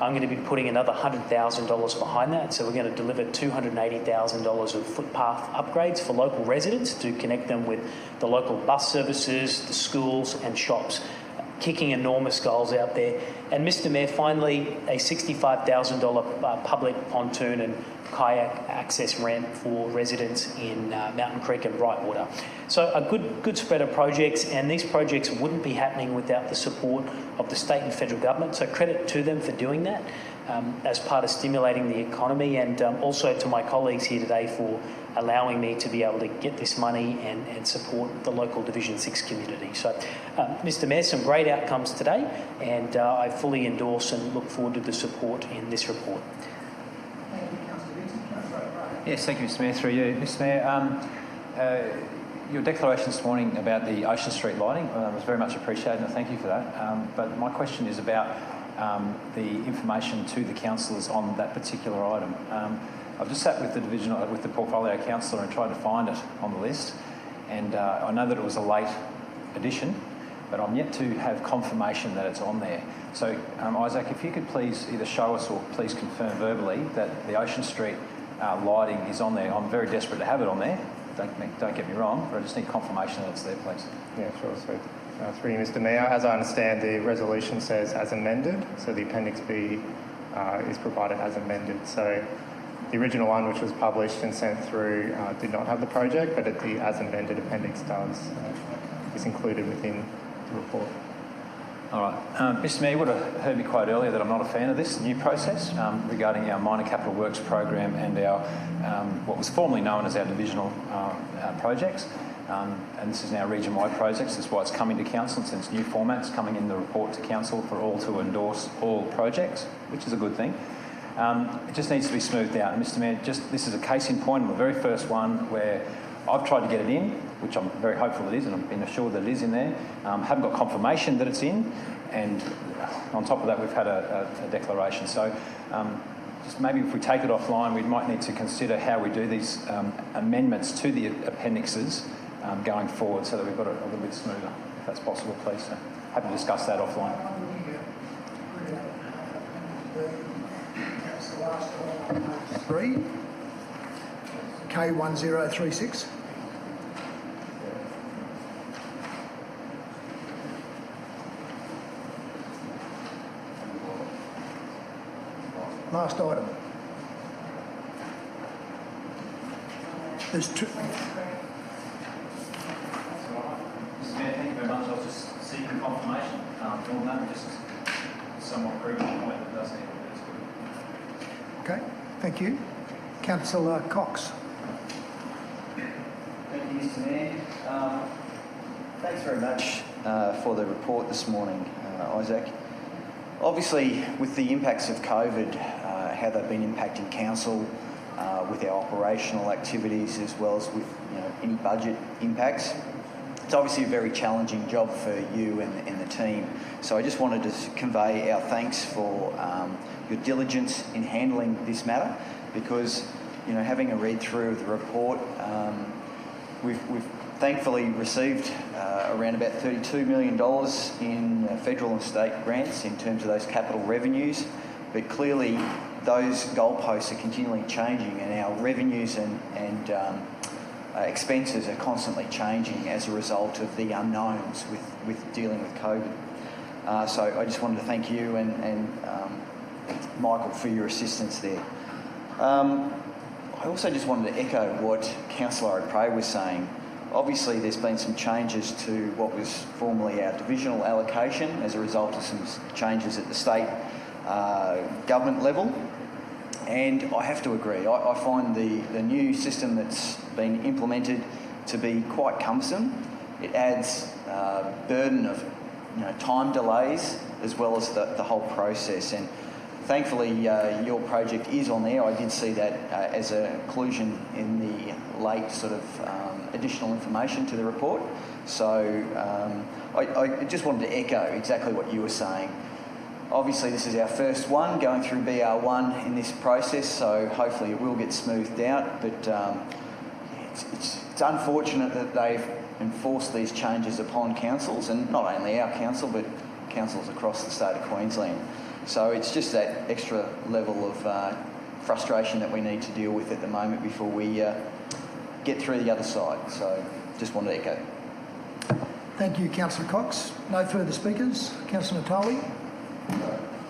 Speaker 9: I'm going to be putting another $100,000 behind that, so we're going to deliver $280,000 of footpath upgrades for local residents to connect them with the local bus services, the schools and shops. Kicking enormous goals out there. And Mr Mayor, finally, a $65,000 public pontoon and kayak access ramp for residents in Mountain Creek and Brightwater. So a good spread of projects, and these projects wouldn't be happening without the support of the state and federal government, so credit to them for doing that as part of stimulating the economy, and also to my colleagues here today for allowing me to be able to get this money and support the local Division 6 community. So, Mr Mayor, some great outcomes today, and I fully endorse and look forward to the support in this report.
Speaker 5: Yes, thank you, Mr Mayor. Through you. Mr Mayor, your declaration this morning about the Ocean Street lighting was very much appreciated, and thank you for that. But my question is about the information to the councillors on that particular item. I've just sat with the portfolio councillor and tried to find it on the list, and I know that it was a late addition, but I'm yet to have confirmation that it's on there. So, Isaac, if you could please either show us or please confirm verbally that the Ocean Street lighting is on there. I'm very desperate to have it on there. Don't get me wrong, but I just need confirmation that it's there, please.
Speaker 19: Yeah, sure. So, through you, Mr Mayor, as I understand, the resolution says as amended, so the Appendix B is provided as amended. So the original one, which was published and sent through, did not have the project, but the as amended appendix does. Is included within the report.
Speaker 5: All right. Mr Mayor, you would have heard me quite earlier that I'm not a fan of this new process regarding our minor capital works program and our what was formerly known as our divisional projects. And this is now region-wide projects. That's why it's coming to council. It's new formats coming in the report to council for all to endorse all projects, which is a good thing. It just needs to be smoothed out. And Mr Mayor, this is a case in point, the very first one where I've tried to get it in, which I'm very hopeful it is, and I've been assured that it is in there. Haven't got confirmation that it's in, and on top of that, we've had a declaration. So just maybe if we take it offline, we might need to consider how we do these amendments to the appendixes going forward, so that we've got it a little bit smoother, if that's possible, please. So happy to discuss that offline.
Speaker 1: Three, K1036. Last item. There's two.
Speaker 5: Mr Mayor, thank you very much. I was just seeking confirmation on that, just somewhat proving the point that does need to be.
Speaker 1: Okay, thank you. Councillor Cox.
Speaker 14: Thank you, Mr Mayor. Thanks very much for the report this morning, Isaac. Obviously, with the impacts of COVID, how they've been impacting council, with our operational activities as well as with any budget impacts. It's obviously a very challenging job for you and the team. So I just wanted to convey our thanks for your diligence in handling this matter, because having a read through of the report, we've thankfully received around about $32 million in federal and state grants in terms of those capital revenues, but clearly those goalposts are continually changing, and our revenues and expenses are constantly changing as a result of the unknowns with dealing with COVID. So I just wanted to thank you and Michael for your assistance there. I also just wanted to echo what Councillor O'Prey was saying. Obviously, there's been some changes to what was formerly our divisional allocation as a result of some changes at the state government level. And I have to agree, I find the new system that's been implemented to be quite cumbersome. It adds burden of time delays as well as the whole process. And thankfully, your project is on there. I did see that as an inclusion in the late sort of additional information to the report. So I just wanted to echo exactly what you were saying. Obviously, this is our first one going through BR1 in this process, so hopefully it will get smoothed out. But it's unfortunate that they've enforced these changes upon councils, and not only our council, but councils across the state of Queensland. So it's just that extra level of frustration that we need to deal with at the moment before we get through the other side. So just wanted to echo.
Speaker 1: Thank you, Councillor Cox. No further speakers. Councillor Natali.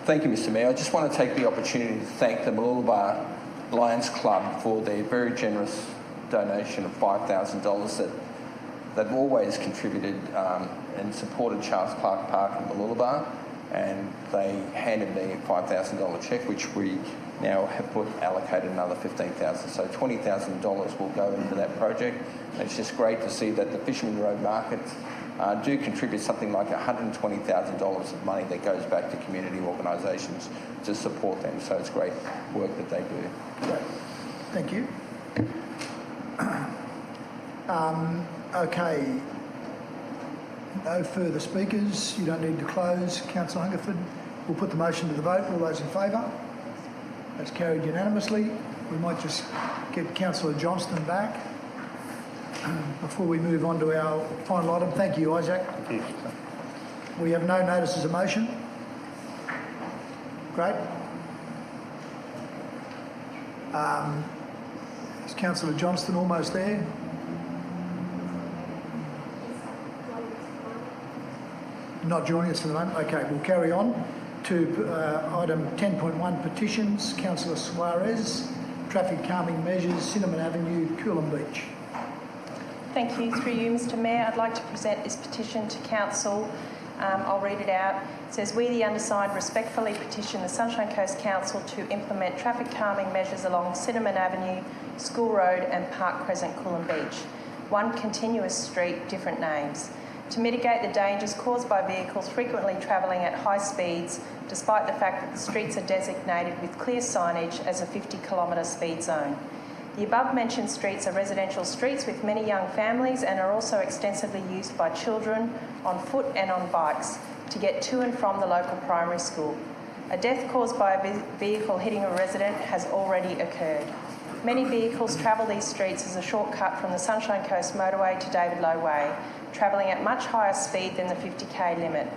Speaker 6: Thank you, Mr Mayor. I just want to take the opportunity to thank the Woombye Lions Club for their very generous donation of $5,000 that they've always contributed and supported Charles Clark Park in Woombye, and they handed me a $5,000 cheque, which we now have allocated another $15,000. So $20,000 will go into that project. And it's just great to see that the Fisherman Road markets do contribute something like $120,000 of money that goes back to community organisations to support them. So it's great work that they do.
Speaker 1: Great. Thank you. Okay. No further speakers. You don't need to close. Councillor Hungerford, we'll put the motion to the vote. All those in favour? That's carried unanimously. We might just get Councillor Johnston back before we move on to our final item. Thank you, Isaac.
Speaker 19: Thank you.
Speaker 1: We have no notices of motion. Great. Is Councillor Johnston almost there? Not joining us for the moment. Okay, we'll carry on to item 10.1, petitions. Councillor Suarez, traffic calming measures, Cinnamon Avenue, Coolum Beach.
Speaker 11: Thank you. Through you, Mr Mayor, I'd like to present this petition to Council. I'll read it out. It says, we, the undersigned, respectfully petition the Sunshine Coast Council to implement traffic calming measures along Cinnamon Avenue, School Road and Park Crescent, Coolum Beach. One continuous street, different names. To mitigate the dangers caused by vehicles frequently travelling at high speeds, despite the fact that the streets are designated with clear signage as a 50-kilometre speed zone. The above-mentioned streets are residential streets with many young families and are also extensively used by children on foot and on bikes to get to and from the local primary school. A death caused by a vehicle hitting a resident has already occurred. Many vehicles travel these streets as a shortcut from the Sunshine Coast motorway to David Low Way, travelling at much higher speed than the 50k limit.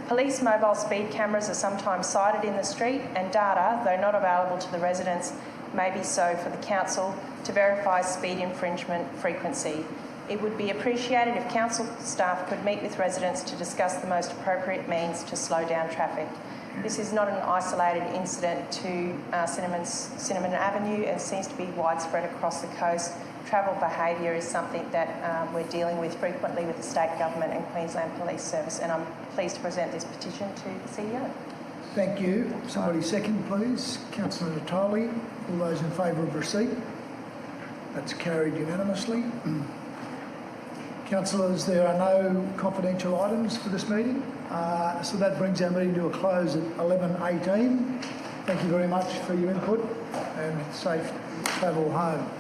Speaker 11: Police mobile speed cameras are sometimes sighted in the street, and data, though not available to the residents, may be so for the council to verify speed infringement frequency. It would be appreciated if council staff could meet with residents to discuss the most appropriate means to slow down traffic. This is not an isolated incident to Cinnamon Avenue and seems to be widespread across the coast. Travel behaviour is something that we're dealing with frequently with the state government and Queensland Police Service, and I'm pleased to present this petition to the CEO.
Speaker 1: Thank you. Somebody second, please. Councillor Natali. All those in favour of receipt? That's carried unanimously. Councillors, there are no confidential items for this meeting, so that brings our meeting to a close at 11:18. Thank you very much for your input. and safe travel home.